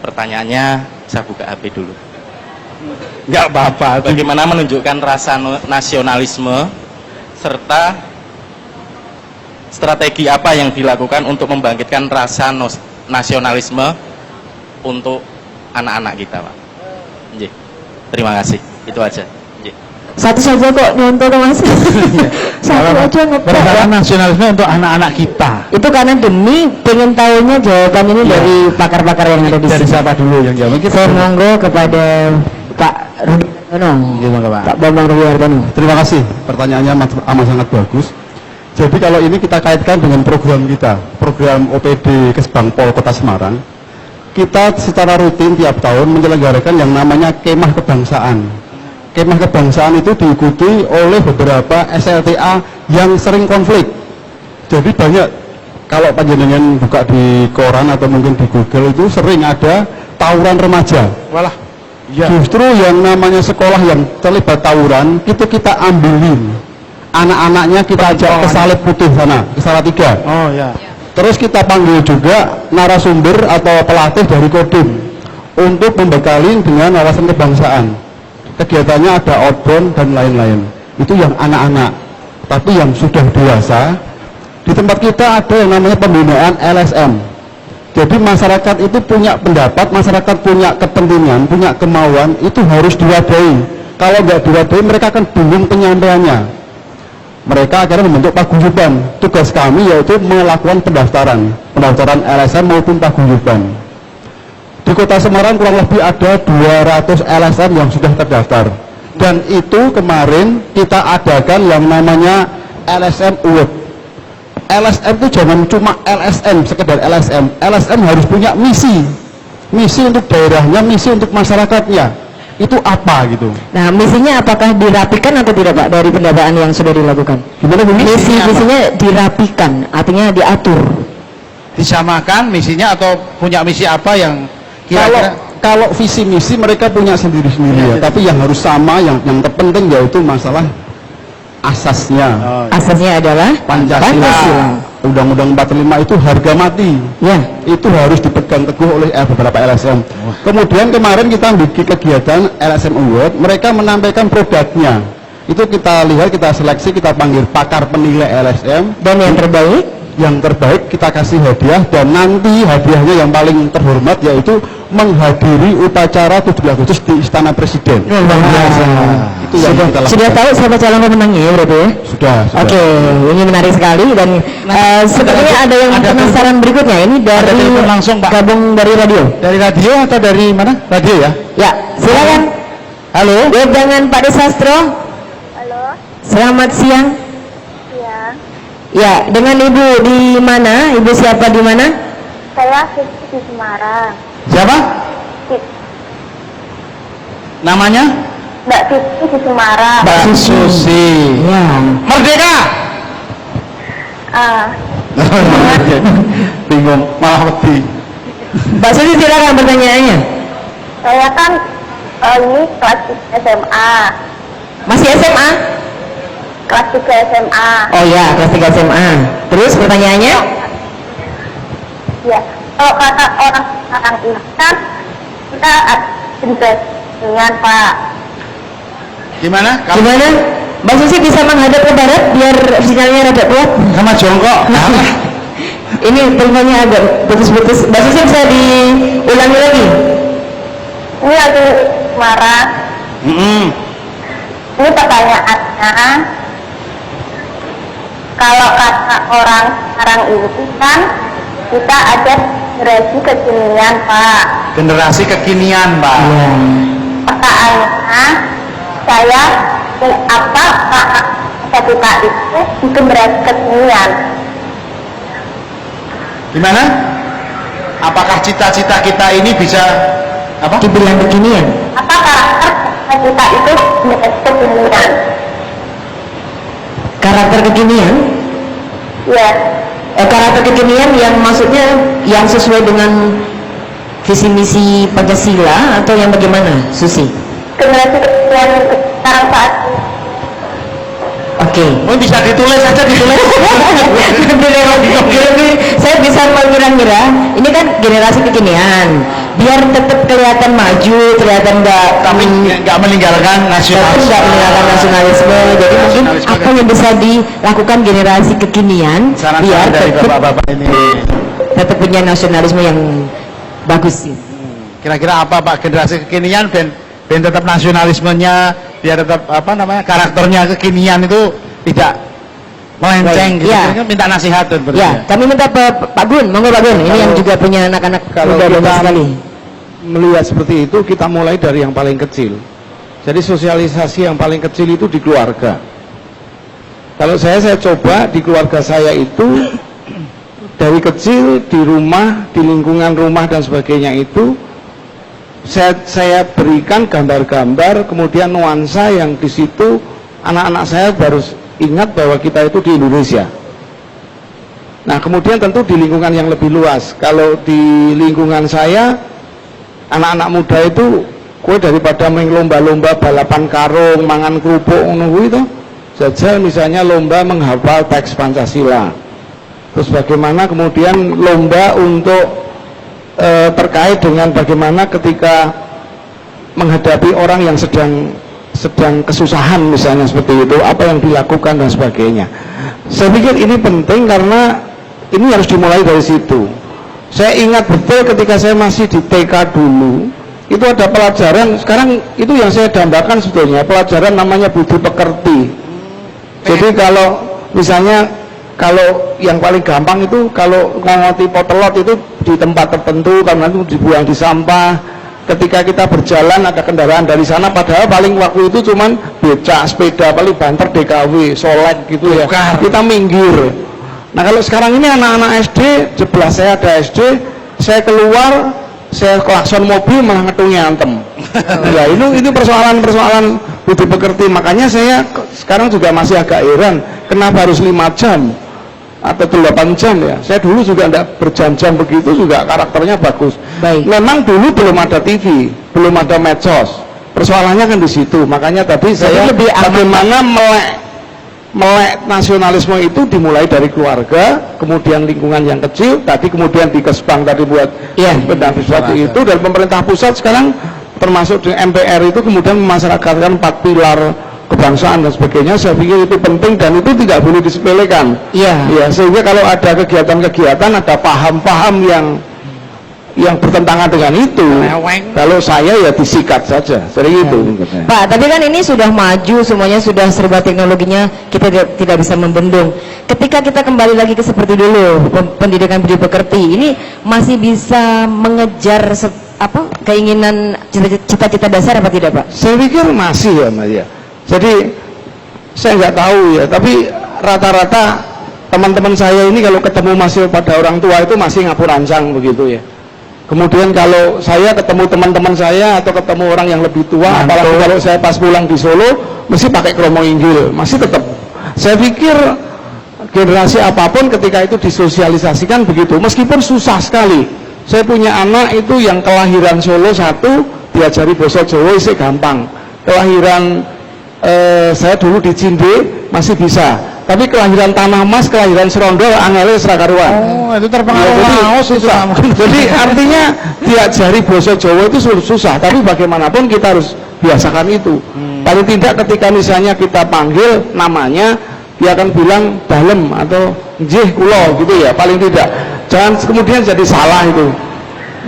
Pertanyaannya saya buka HP dulu. Enggak apa-apa. Bagaimana menunjukkan rasa nasionalisme serta strategi apa yang dilakukan untuk membangkitkan rasa nasionalisme untuk anak-anak kita, Pak? Nggih. Terima kasih. Itu aja. Nggih. Satu saja kok nyontoh Mas. Satu aja ngepak. Berdasarkan nasionalisme untuk anak-anak kita. Itu karena demi pengen tahunya jawaban ini dari pakar-pakar yang ada di Dari sini. siapa dulu yang jawab? Saya monggo kepada Pak Rudi Hartono. Gimana, Pak? Pak Bambang Rudi Hartono. Terima kasih, pertanyaannya amat sangat bagus. Jadi kalau ini kita kaitkan dengan program kita, program OPD Kesbangpol Kota Semarang, kita secara rutin tiap tahun menyelenggarakan yang namanya kemah kebangsaan. Kemah kebangsaan itu diikuti oleh beberapa SLTA yang sering konflik. Jadi banyak kalau panjenengan buka di koran atau mungkin di Google itu sering ada tawuran remaja. Walah. Ya. Justru yang namanya sekolah yang terlibat tawuran itu kita ambilin anak-anaknya, kita ajak ke Salib Putih sana, ke Salatiga. Oh ya. Terus kita panggil juga narasumber atau pelatih dari Kodim untuk membekali dengan wawasan kebangsaan. Kegiatannya ada outbound dan lain-lain. Itu yang anak-anak. Tapi yang sudah dewasa, di tempat kita ada yang namanya pembinaan LSM. Jadi masyarakat itu punya pendapat, masyarakat punya kepentingan, punya kemauan, itu harus diwadahi. Kalau nggak diwadahi, mereka akan bingung penyampaiannya. Mereka akhirnya membentuk paguyuban. Tugas kami yaitu melakukan pendaftaran LSM maupun paguyuban. Di Kota Semarang kurang lebih ada 200 LSM yang sudah terdaftar. Dan itu kemarin kita adakan yang namanya LSM Award. LSM itu jangan cuma LSM, sekedar LSM. LSM harus punya misi untuk daerahnya, misi untuk masyarakatnya. Itu apa gitu? Nah, misinya apakah dirapikan atau tidak Pak dari pendataan yang sudah dilakukan? Gimana Bu? Misinya dirapikan, artinya diatur. Disamakan misinya atau punya misi apa yang Kalau visi misi mereka punya sendiri-sendiri ya, tapi yang harus sama, yang terpenting yaitu masalah asasnya. Asasnya adalah Pancasila. Undang-Undang 45 itu harga mati. Ya. Itu harus dipegang teguh oleh beberapa LSM. Kemudian kemarin kita bikin kegiatan LSM Award, mereka menampilkan produknya. Itu kita lihat, kita seleksi, kita panggil pakar penilai LSM, Dan yang terbaik kita kasih hadiah, dan nanti hadiahnya yang paling terhormat yaitu menghadiri upacara 17 Agustus di Istana Presiden. Luar biasa. Itu yang kita lakukan. Sudah tahu siapa calon pemenangnya ya berarti ya? Sudah. Oke, ini menarik sekali dan sepertinya ada yang penasaran berikutnya. Ini dari telepon langsung, Pak. Gabung dari radio. Dari radio atau dari mana? Radio ya? Ya, silakan. Halo. Ya, dengan Pak Desastro. Halo, Selamat siang. siang. Ya, dengan Ibu di mana? Ibu siapa di mana? Saya Siti di Semarang. Siapa? Namanya? Mbak Siti di Semarang. Mbak Susi. Ya. Merdeka. Ah, Bingung, malah wedi. Mbak Susi silakan pertanyaannya. saya kan ini kelas 3 SMA. Masih SMA? Kelas 3 SMA. Oh ya, kelas 3 SMA. Terus pertanyaannya? Ya, kalau kata orang sekarang ini kan kita dengan Pak. Gimana? Kamu Gimana? Mbak Susi bisa menghadap ke barat biar sinyalnya rada kuat. sama jongkok? Ini teleponnya agak putus-putus. Mbak Susi bisa diulangi lagi? Ini lagi Semarang. Ini pertanyaannya, kalau kata orang sekarang ini kan kita ada generasi kekinian Pak. Generasi kekinian, Pak. Pertanyaannya, saya apa Pak ketika itu di generasi kekinian? Gimana? Apakah cita-cita kita ini bisa apa? Dibilang kekinian. Apa karakter kita itu di generasi kekinian? Karakter kekinian? Ya, Karakter kekinian yang maksudnya yang sesuai dengan visi misi Pancasila atau yang bagaimana, Susi? generasi kekinian sekarang saat ini. Oke. Oh, bisa ditulis aja, ditulis. Saya bisa mengira-ngira ini kan generasi kekinian biar tetap kelihatan maju, kelihatan Tapi nggak meninggalkan nasionalisme. nggak meninggalkan nasionalisme. Jadi mungkin Nasionalisme apa yang bisa dilakukan generasi kekinian Saran biar dari tetap bapak-bapak ini. punya nasionalisme yang bagus. Kira-kira apa Pak generasi kekinian ben tetap nasionalismenya, biar tetap apa namanya karakternya kekinian itu tidak melenceng gitu. Ya. Kira-kira minta nasihat tuh. Ya, kami minta Pak Gun, monggo Pak Gun. Ini yang juga punya anak-anak kalau muda kita banyak sekali. melihat seperti itu, kita mulai dari yang paling kecil. Jadi sosialisasi yang paling kecil itu di keluarga. Kalau saya coba di keluarga saya itu dari kecil, di rumah, di lingkungan rumah dan sebagainya itu saya berikan gambar-gambar, kemudian nuansa yang di situ anak-anak saya baru ingat bahwa kita itu di Indonesia. Nah kemudian tentu di lingkungan yang lebih luas. Kalau di lingkungan saya, anak-anak muda itu kue daripada main lomba-lomba balapan karung, mangan kerupuk nunggu itu saja, misalnya lomba menghafal teks Pancasila. Terus bagaimana kemudian lomba untuk terkait dengan bagaimana ketika menghadapi orang yang sedang kesusahan misalnya seperti itu, apa yang dilakukan dan sebagainya. Saya pikir ini penting karena ini harus dimulai dari situ. Saya ingat betul ketika saya masih di TK dulu, itu ada pelajaran, sekarang itu yang saya dambakan sebetulnya, pelajaran namanya budi pekerti. Jadi kalau misalnya, kalau yang paling gampang itu kalau ngongoti potelot itu di tempat tertentu karena itu dibuang di sampah. Ketika kita berjalan ada kendaraan dari sana, padahal paling waktu itu cuman becak, sepeda, paling banter, DKW, solek gitu ya. Kita minggir. Nah kalau sekarang ini anak-anak SD, jelas saya ada SD, saya keluar, saya klakson mobil malah ngetungi antem. Ya ini persoalan-persoalan budi pekerti. Makanya saya sekarang juga masih agak heran, kenapa harus 5 jam atau 8 jam ya. Saya dulu juga tidak berjam-jam begitu, juga karakternya bagus. Baik. Memang dulu belum ada TV, belum ada medsos. Persoalannya kan di situ. Makanya tadi saya lebih bagaimana melek nasionalisme itu dimulai dari keluarga, kemudian lingkungan yang kecil, tadi kemudian di Kesbang tadi buat seperti itu, dan pemerintah pusat sekarang termasuk di MPR itu kemudian memasyarakatkan 4 pilar kebangsaan dan sebagainya. Saya pikir itu penting dan itu tidak boleh disepelekan. Ya, sehingga kalau ada kegiatan-kegiatan, ada paham-paham yang bertentangan dengan itu, kalau saya ya disikat saja, seperti itu. Pak, tapi kan ini sudah maju, semuanya sudah serba teknologinya, kita tidak bisa membendung. Ketika kita kembali lagi ke seperti dulu, pendidikan budi pekerti, ini masih bisa mengejar keinginan cita-cita dasar apa tidak, Pak? Saya pikir masih ya, Mas ya. Jadi saya nggak tahu ya, tapi rata-rata teman-teman saya ini kalau ketemu masih pada orang tua itu masih ngapur rancang begitu ya. Kemudian kalau saya ketemu teman-teman saya atau ketemu orang yang lebih tua, apalagi kalau saya pas pulang di Solo, mesti pakai kromo injil, masih tetap. Saya pikir generasi apapun ketika itu disosialisasikan begitu, meskipun susah sekali. Saya punya anak itu yang kelahiran Solo 1, diajari basa Jawa isi gampang. Kelahiran saya dulu di Cinde masih bisa, tapi kelahiran Tanah Mas, kelahiran Serondol, angele serakaruan. Oh, itu terpengaruh susah. Jadi artinya diajari basa Jawa itu susah, tapi bagaimanapun kita harus biasakan itu. Paling tidak ketika misalnya kita panggil namanya, dia akan bilang dalem atau njih kulo gitu ya, paling tidak. Jangan kemudian jadi salah itu.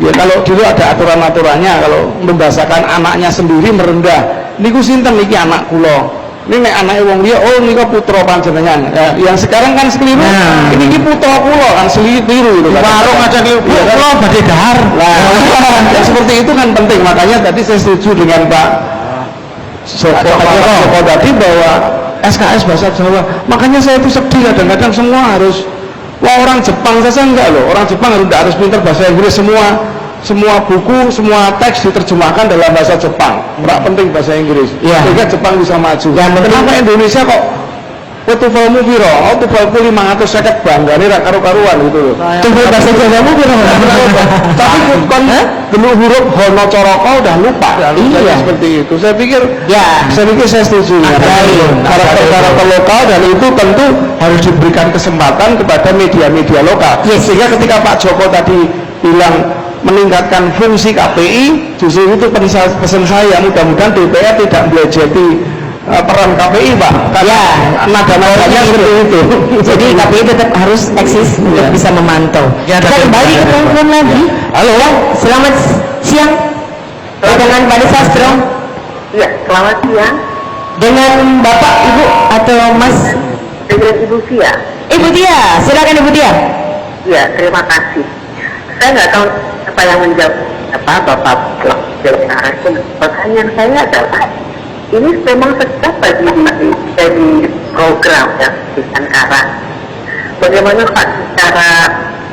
Ya kalau dulu ada aturan-aturannya, kalau membahasakan anaknya sendiri merendah. Niku sinten niki anak kula. Ini nek anake wong liya, oh niku putra panjenengan. Ya, yang sekarang kan sekeliru. Ini putra kula kan sekeliru itu. Warung aja keliru. Kula badhe dahar. Nah, ya seperti itu kan penting. Makanya tadi saya setuju dengan Pak Joko tadi bahwa SKS bahasa Jawa. Makanya saya itu sedih kadang-kadang semua harus. Wah, orang Jepang saja enggak loh. Orang Jepang harus pintar bahasa Inggris semua buku, semua teks diterjemahkan dalam bahasa Jepang. Enggak penting bahasa Inggris. Sehingga Jepang bisa maju. Kenapa Indonesia kok tuvalmu piro? Oh, tuvalku 550 banggane ra karo-karuan gitu loh. Tuval bahasa Jawamu piro? Tapi kon dulu huruf hono coroko udah lupa. Iya, seperti itu. Saya pikir saya setuju. Karakter lokal, dan itu tentu harus diberikan kesempatan kepada media-media lokal. Sehingga ketika Pak Joko tadi bilang meningkatkan fungsi KPI, justru itu pesan saya, mudah-mudahan DPR tidak belajeti peran KPI, Pak. Karena nada-nadanya seperti itu. Jadi KPI tetap harus eksis untuk bisa memantau. Kita kembali ke telepon lagi. Halo, selamat siang. Dengan Pak Sastro. Ya, selamat siang. Dengan Bapak, Ibu, atau Mas? Dengan Ibu Tia. Ibu Tia, silakan Ibu Tia. Ya, terima kasih. Saya nggak tahu apa yang menjawab Bapak Jawab itu. Pertanyaan saya adalah, ini memang sejak jadi program ya di Sankara. Bagaimana Pak cara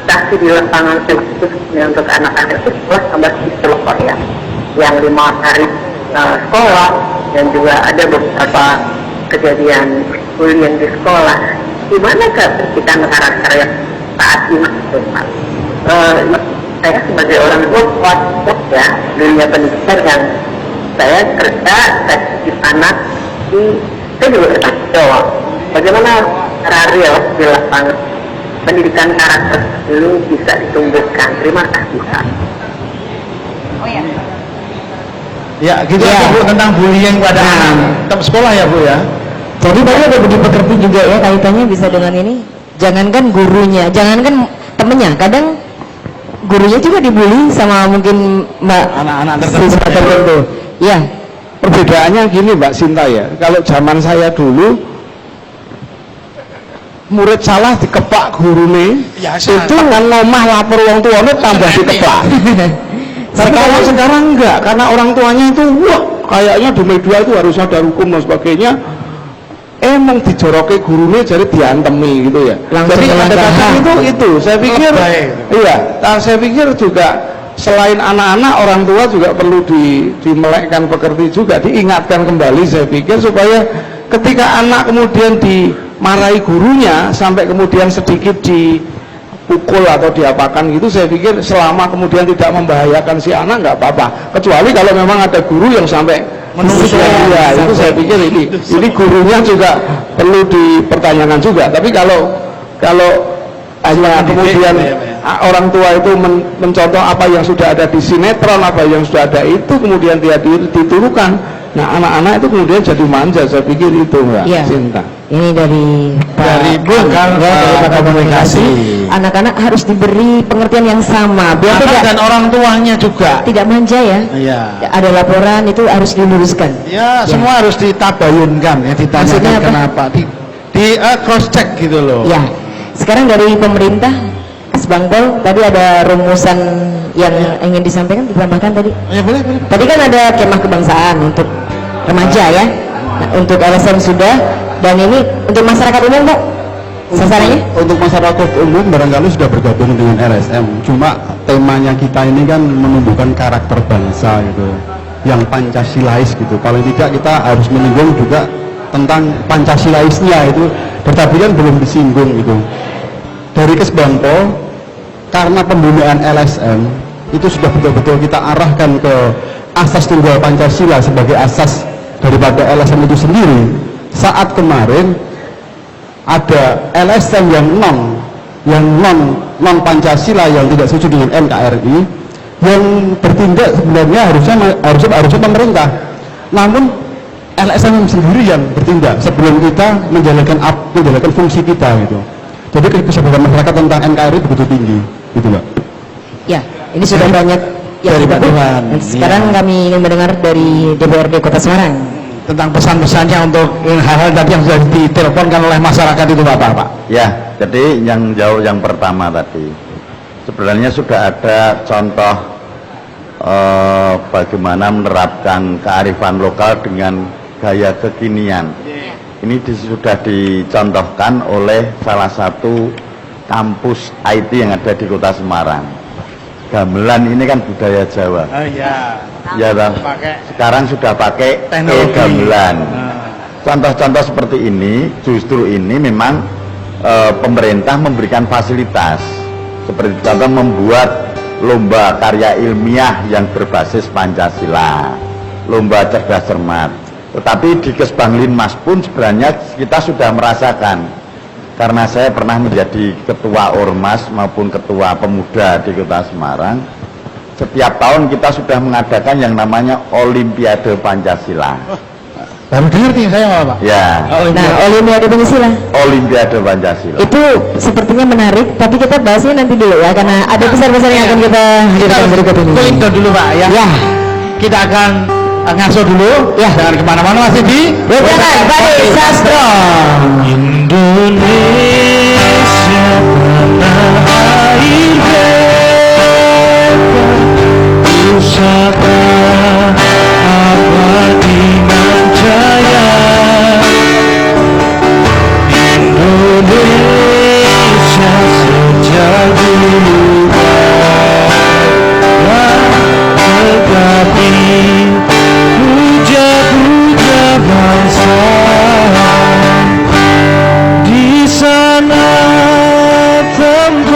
kasih di lapangan khususnya untuk anak-anak itu sekolah tambah sekolah ya, yang 5 hari sekolah, dan juga ada beberapa kejadian bullying di sekolah. Gimana kita karakter yang saat ini Pak. Saya sebagai orang tua kuat ya dunia pendidikan yang saya kerja, saya titip anak saya juga bertanggung jawab bagaimana cara real di lapangan pendidikan karakter ini bisa ditumbuhkan. Terima kasih Pak. Ya, gitu Ya. Bu, tentang bullying pada anak sekolah ya Bu ya. Jadi tadi ada budi pekerti juga ya, kaitannya bisa dengan ini. Jangankan gurunya, jangankan temennya, kadang gurunya juga dibully sama mungkin Anak-anak siswa tertentu. Ya, Perbedaannya gini Mbak Sinta ya, kalau zaman saya dulu murid salah dikepak gurune, itu kan nomah lapor orang tuanya tambah dikepak. Sekarang enggak, karena orang tuanya itu wah kayaknya di media itu harus ada hukum dan sebagainya. Emang dijoroke gurune jadi diantemi gitu ya. Langsung Jadi kadang-kadang itu saya pikir iya, saya pikir juga selain anak-anak orang tua juga perlu dimelekkan pekerti juga, diingatkan kembali saya pikir supaya ketika anak kemudian dimarahi gurunya sampai kemudian sedikit dipukul atau diapakan gitu, saya pikir selama kemudian tidak membahayakan si anak nggak apa-apa, kecuali kalau memang ada guru yang sampai menusuk ya, itu saya pikir ini gurunya juga perlu dipertanyakan juga. Tapi kalau hanya kemudian orang tua itu mencontoh apa yang sudah ada di sinetron, apa yang sudah ada itu kemudian dia ditirukan, nah anak-anak itu kemudian jadi manja, saya pikir itu Mbak Iya. Sinta. Ini dari Bung, dari pakar komunikasi. Anak-anak harus diberi pengertian yang sama, biar Anak tidak dan orang tuanya juga. tidak manja ya. Iya. Ada laporan itu harus diluruskan. Ya, semua harus ditabayunkan ya, ditanyakan Maksudnya apa? kenapa. Di cross check gitu loh. Ya. Sekarang dari pemerintah, Mas Bang Pol, tadi ada rumusan yang ingin disampaikan, ditambahkan tadi. Ya boleh. Tadi kan ada kemah kebangsaan untuk remaja ya. Nah, untuk LSM sudah, dan ini untuk masyarakat umum Pak sasarannya? Untuk masyarakat umum barangkali sudah bergabung dengan LSM. Cuma temanya kita ini kan menumbuhkan karakter bangsa gitu, yang Pancasilais gitu. Paling tidak kita harus menyinggung juga tentang Pancasilaisnya itu, tetapi kan belum disinggung gitu. Dari Kesbangpol, karena pembinaan LSM itu sudah betul-betul kita arahkan ke asas tunggal Pancasila sebagai asas daripada LSM itu sendiri. Saat kemarin ada LSM yang non Pancasila yang tidak setuju dengan NKRI, yang bertindak sebenarnya harusnya pemerintah, namun LSM sendiri yang bertindak sebelum kita menjalankan fungsi kita gitu. Jadi kesadaran masyarakat tentang NKRI begitu tinggi gitu Mbak. Ya, ini sudah banyak yang Dari Pak disebut. Tuhan. Dan sekarang kami ingin mendengar dari DPRD Kota Semarang. Tentang pesan-pesannya untuk hal-hal tadi yang sudah diteleponkan oleh masyarakat itu Pak. Ya, jadi yang jauh yang pertama tadi sebenarnya sudah ada contoh bagaimana menerapkan kearifan lokal dengan gaya kekinian. Ini sudah dicontohkan oleh salah satu kampus IT yang ada di Kota Semarang. Gamelan ini kan budaya Jawa. Oh iya. Ya, toh. Sekarang sudah pakai Teknologi. gamelan. Contoh-contoh seperti ini, justru ini memang pemerintah memberikan fasilitas. Seperti contoh membuat lomba karya ilmiah yang berbasis Pancasila, lomba cerdas cermat. Tetapi di Kesbanglinmas pun sebenarnya kita sudah merasakan, karena saya pernah menjadi ketua Ormas maupun ketua pemuda di Kota Semarang. Setiap tahun kita sudah mengadakan yang namanya Olimpiade Pancasila. Baru dengar nih saya Pak. Ya, Nah, Olimpiade Pancasila Olimpiade Pancasila. itu sepertinya menarik, tapi kita bahasnya nanti dulu ya, karena ada pesan-pesan yang akan kita hadirkan berikut ini. Klik dulu Pak ya. Ya, Kita akan ngaso dulu. Ya. Jangan kemana-mana, masih di Wejangan Badi Sastro. Indonesia tanah air beta, pusaka abadi nan jaya. Indonesia sejak dulu tetapi puja-puja bangsa di sana tempat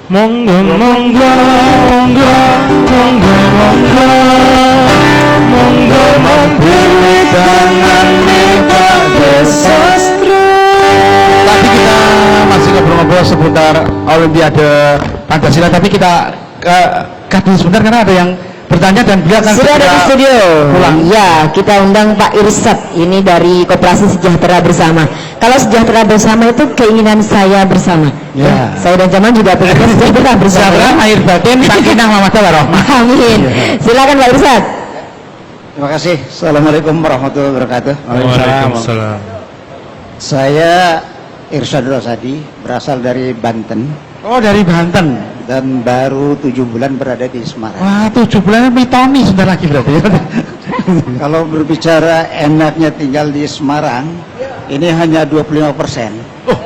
Monggo monggo monggo monggo monggo monggo monggo tangan Pak Desastro. Tadi kita masih ngobrol-ngobrol seputar Olimpiade Pancasila, tapi kita cut dulu sebentar karena ada yang bertanya dan beliau akan sudah ada di studio pulang. Ya, kita undang Pak Irsad ini dari Koperasi Sejahtera Bersama. Kalau Sejahtera Bersama itu keinginan saya bersama. Ya. Saya dan Jamal juga pengen sejahtera bersama. Sejahtera air batin sakinah mawaddah warahmah. Amin. Silakan Pak Irsad. Terima kasih. Assalamualaikum warahmatullahi wabarakatuh. Waalaikumsalam. Saya Irsyad Rosadi, berasal dari Banten Oh, dari Banten. dan baru 7 bulan berada di Semarang. Wah, 7 bulan mitoni sebentar lagi berarti ya. Kalau berbicara enaknya tinggal di Semarang, ini hanya 25%. Oh,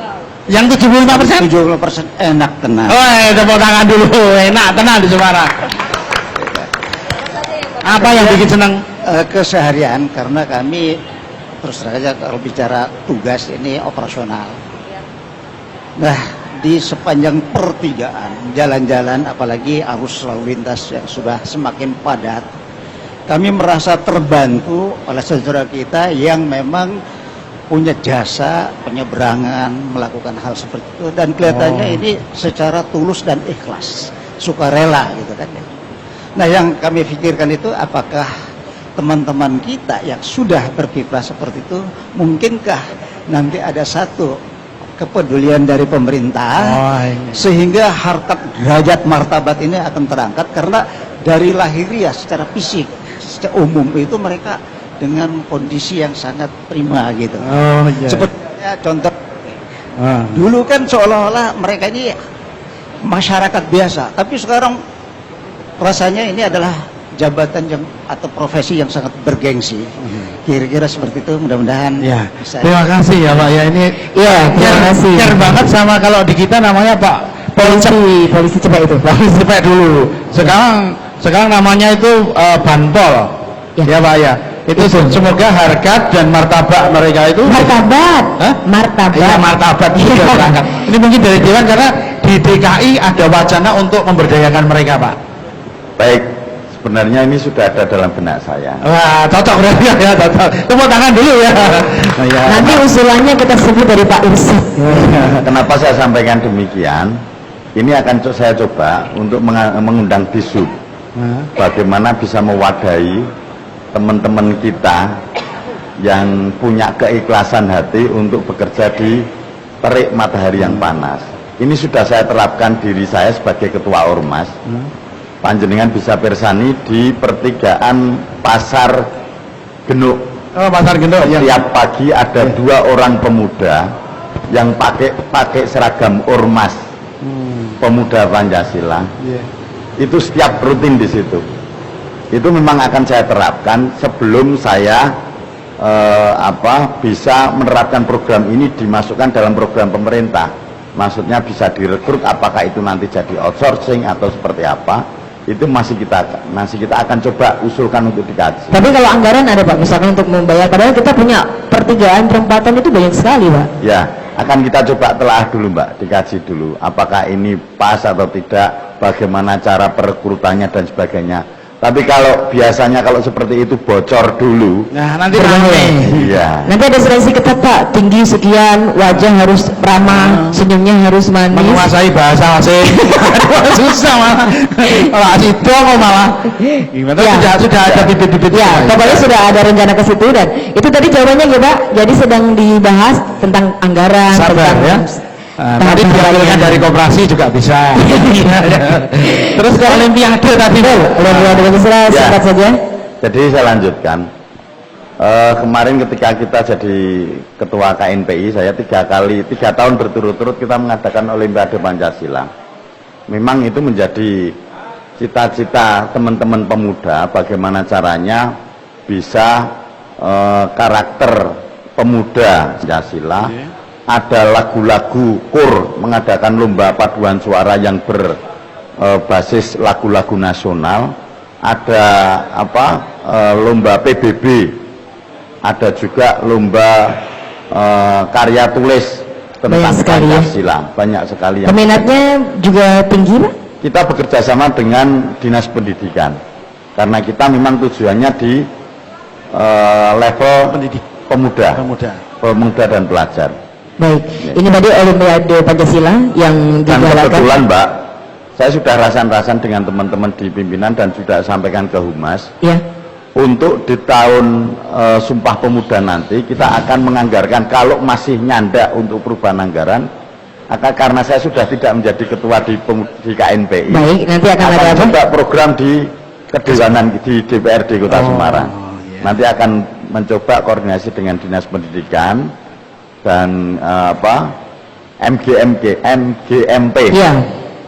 yang 75%? 75% enak tenang. Oh, tepuk tangan dulu. Enak tenang di Semarang. Apa yang bikin senang? Keseharian, karena kami terus terang aja kalau bicara tugas ini operasional. Nah, di sepanjang pertigaan, jalan-jalan, apalagi arus lalu lintas yang sudah semakin padat, kami merasa terbantu oleh saudara kita yang memang punya jasa penyeberangan, melakukan hal seperti itu, dan kelihatannya ini secara tulus dan ikhlas, sukarela gitu kan. Nah, yang kami pikirkan itu, apakah teman-teman kita yang sudah berkiprah seperti itu, mungkinkah nanti ada satu kepedulian dari pemerintah sehingga harkat derajat martabat ini akan terangkat, karena dari lahiriah secara fisik secara umum itu mereka dengan kondisi yang sangat prima gitu. Sepertinya contoh dulu kan seolah-olah mereka ini masyarakat biasa, tapi sekarang rasanya ini adalah jabatan yang atau profesi yang sangat bergengsi. Kira-kira seperti itu, mudah-mudahan Ya, bisa. terima kasih ya Pak ya, ini Iya, terima kasih. care banget sama, kalau di kita namanya Pak Polisi coba itu. polisi cepet dulu. Sekarang namanya itu Banpol. Ya Pak ya. Itu semoga harkat dan martabat mereka itu Martabat. Hah? Martabat. Iya, martabat juga berangkat. Ini mungkin dari Dewan, karena di DKI ada wacana untuk memberdayakan mereka, Pak. Baik, sebenarnya ini sudah ada dalam benak saya. Wah, cocok berarti ya, cocok. Tepuk tangan dulu ya. Ya. Nanti usulannya kita sebut dari Pak Irsad. Kenapa saya sampaikan demikian? Ini akan saya coba untuk mengundang Disub. Bagaimana bisa mewadahi teman-teman kita yang punya keikhlasan hati untuk bekerja di terik matahari yang panas. Ini sudah saya terapkan diri saya sebagai ketua ormas. Panjenengan bisa persani di pertigaan Pasar Genuk. Oh, Pasar Genuk ya. Setiap pagi ada 2 orang pemuda yang pakai seragam ormas pemuda Pancasila. Itu setiap rutin di situ. Itu memang akan saya terapkan sebelum saya bisa menerapkan program ini dimasukkan dalam program pemerintah. Maksudnya bisa direkrut, apakah itu nanti jadi outsourcing atau seperti apa? Itu masih kita akan coba usulkan untuk dikaji. Tapi kalau anggaran ada Pak, misalkan untuk membayar, padahal kita punya pertigaan perempatan itu banyak sekali Pak. Ya, akan kita coba telah dulu Mbak, dikaji dulu apakah ini pas atau tidak, bagaimana cara perekrutannya dan sebagainya. Tapi kalau biasanya kalau seperti itu bocor dulu. Nah, nanti rame. Iya. Nanti ada seleksi ketat Pak, tinggi sekian, wajah harus ramah, senyumnya harus manis. Menguasai bahasa asing. Aduh, susah malah. Kalau asido kok malah. Gimana? Ya. Sudah ada bibit-bibit. Ya, pokoknya sudah ada rencana ke situ, dan itu tadi jawabannya ya Pak. Jadi sedang dibahas tentang anggaran, Sabar tentang ya. Tadi diambilkan dari koperasi juga bisa. Terus ke Olimpiade tadi. Olimpiade Pancasila singkat saja. Jadi saya lanjutkan. Kemarin ketika kita jadi ketua KNPI, saya 3 tahun berturut-turut kita mengadakan Olimpiade Pancasila. Memang itu menjadi cita-cita teman-teman pemuda, bagaimana caranya bisa karakter pemuda Pancasila. Ada lagu-lagu KUR, mengadakan lomba paduan suara yang berbasis lagu-lagu nasional. Ada lomba PBB, ada juga lomba karya tulis tentang Banyak sekali ya. Pancasila. Banyak sekali yang Peminatnya juga tinggi, Pak? kita bekerja sama dengan Dinas Pendidikan karena kita memang tujuannya di level pemuda dan pelajar. Baik, ini tadi Olimpiade Pancasila yang Dan digalakan. kebetulan Mbak, saya sudah rasan-rasan dengan teman-teman di pimpinan dan sudah sampaikan ke Humas, Ya, untuk di tahun Sumpah Pemuda nanti kita akan menganggarkan, kalau masih nyandak untuk perubahan anggaran, karena saya sudah tidak menjadi ketua di KNPI, baik, nanti akan ada apa? coba program di kedewanan di DPRD Kota Semarang. Nanti akan mencoba koordinasi dengan Dinas Pendidikan dan MGMP,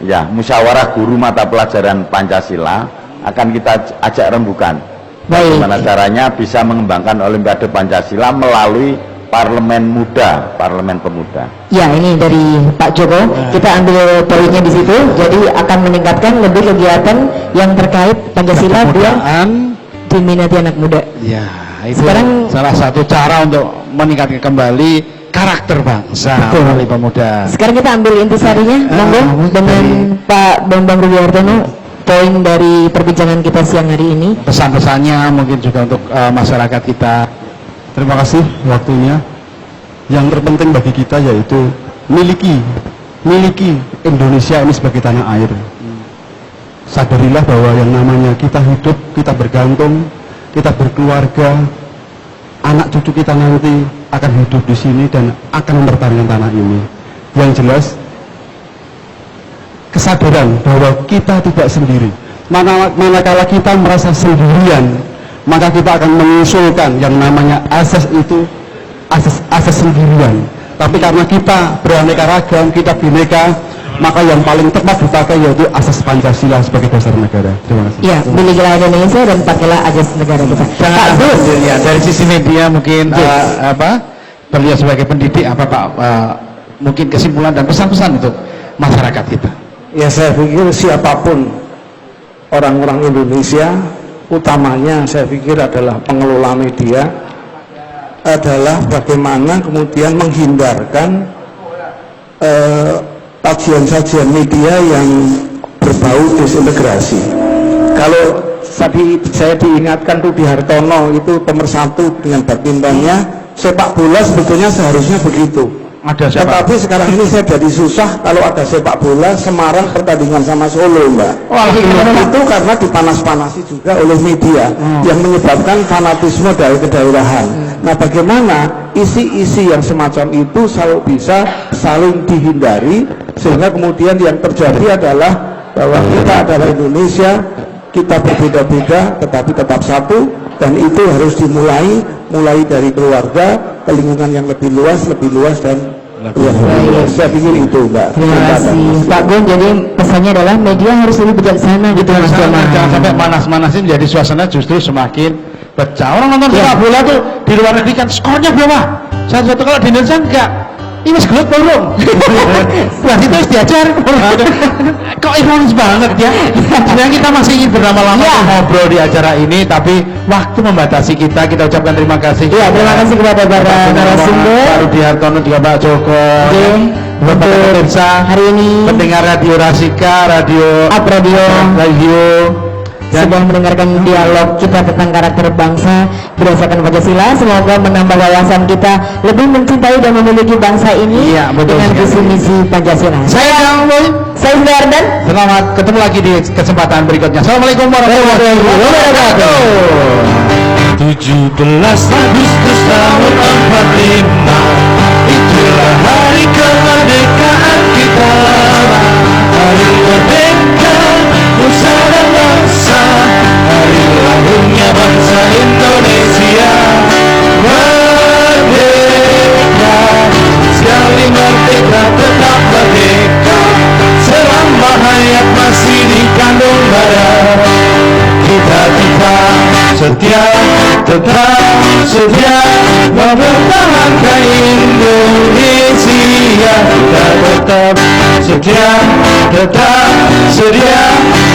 ya, musyawarah guru mata pelajaran Pancasila, akan kita ajak rembukan bagaimana caranya bisa mengembangkan Olimpiade Pancasila melalui parlemen pemuda. Ya, ini dari Pak Joko, kita ambil poinnya di situ. Jadi akan meningkatkan lebih kegiatan yang terkait Pancasila biar diminati anak muda. Ya, itu Sekarang salah satu cara untuk meningkatkan kembali karakter bangsa melalui pemuda. Sekarang kita ambil intisarinya, monggo, dengan Pak Bambang Rudiartono, poin dari perbincangan kita siang hari ini. Pesan-pesannya mungkin juga untuk masyarakat kita. Terima kasih waktunya. Yang terpenting bagi kita yaitu miliki Indonesia ini sebagai tanah air. Sadarilah bahwa yang namanya kita hidup, kita bergantung, kita berkeluarga, anak cucu kita nanti akan hidup di sini dan akan mempertahankan tanah ini. Yang jelas, kesadaran bahwa kita tidak sendiri. Manakala kita merasa sendirian, maka kita akan mengusulkan yang namanya asas itu, asas sendirian. Tapi karena kita beraneka ragam, kita bineka, maka yang paling tepat dipakai yaitu asas Pancasila sebagai dasar negara. Terima kasih. Ya, milikilah Indonesia dan pakailah asas negara kita. Pak Gus, Ya, dari sisi media mungkin beliau sebagai pendidik apa Pak, mungkin kesimpulan dan pesan-pesan untuk masyarakat kita. Ya, saya pikir siapapun orang-orang Indonesia, utamanya saya pikir adalah pengelola media, adalah bagaimana kemudian menghindarkan sajian-sajian media yang berbau disintegrasi. Kalau tadi saya diingatkan Rudi Hartono itu pemersatu dengan badmintonnya, sepak bola sebetulnya seharusnya begitu. Ada siapa? Tetapi sekarang ini saya jadi susah kalau ada sepak bola Semarang pertandingan sama Solo, Mbak. Itu karena dipanas-panasi juga oleh media yang menyebabkan fanatisme dari kedaerahan. Nah, bagaimana isi-isi yang semacam itu selalu bisa saling dihindari, sehingga kemudian yang terjadi adalah bahwa kita adalah Indonesia, kita berbeda-beda tetapi tetap satu, dan itu harus mulai dari keluarga ke lingkungan yang lebih luas dan luas. Saya pikir itu, Mbak. terima kasih Pak Gun. Jadi pesannya adalah media harus lebih bijaksana gitu, Mas Joma. Jangan sampai panas-manasin, jadi suasana justru semakin pecah. Orang nonton sepak bola tuh di luar negeri kan skornya berapa? Satu-satu, kalau di Indonesia enggak. Ini mas gelut belum? Berarti itu harus diajar. Kok ironis banget ya? Sebenarnya kita masih ingin berlama-lama ngobrol di acara ini, tapi waktu membatasi kita. Kita ucapkan terima kasih. Ya, terima kasih kepada para narasumber, Pak Rudi Hartono, juga Pak Joko. Bapak pemirsa hari ini pendengar Radio Rasika, Radio dan sudah mendengarkan dialog kita tentang karakter bangsa berdasarkan Pancasila. Semoga menambah wawasan kita lebih mencintai dan memiliki bangsa ini dengan visi misi Pancasila. Saya Dardan. Selamat ketemu lagi di kesempatan berikutnya. Assalamualaikum warahmatullahi wabarakatuh. 17 Agustus tahun 45, itulah hari kemerdekaan kita. Hari merdeka nusa dan bangsa, hari lahirnya bangsa Indonesia. Merdeka, sekali merdeka tetap merdeka, selama hayat masih dikandung darah. Kita setia, tetap setia mempertahankan Indonesia. Kita tetap setia, tetap sedia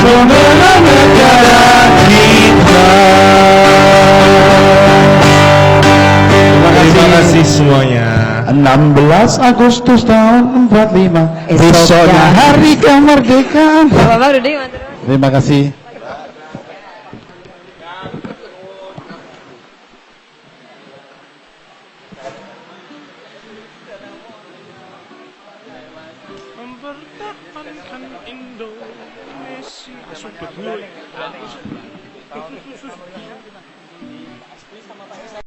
membela negara kita. Terima kasih semuanya. 16 Agustus tahun 45, Esoknya. besoknya hari kemerdekaan. Bapak Rudi, matur nuwun. Terima kasih. Mempertahankan Indonesia.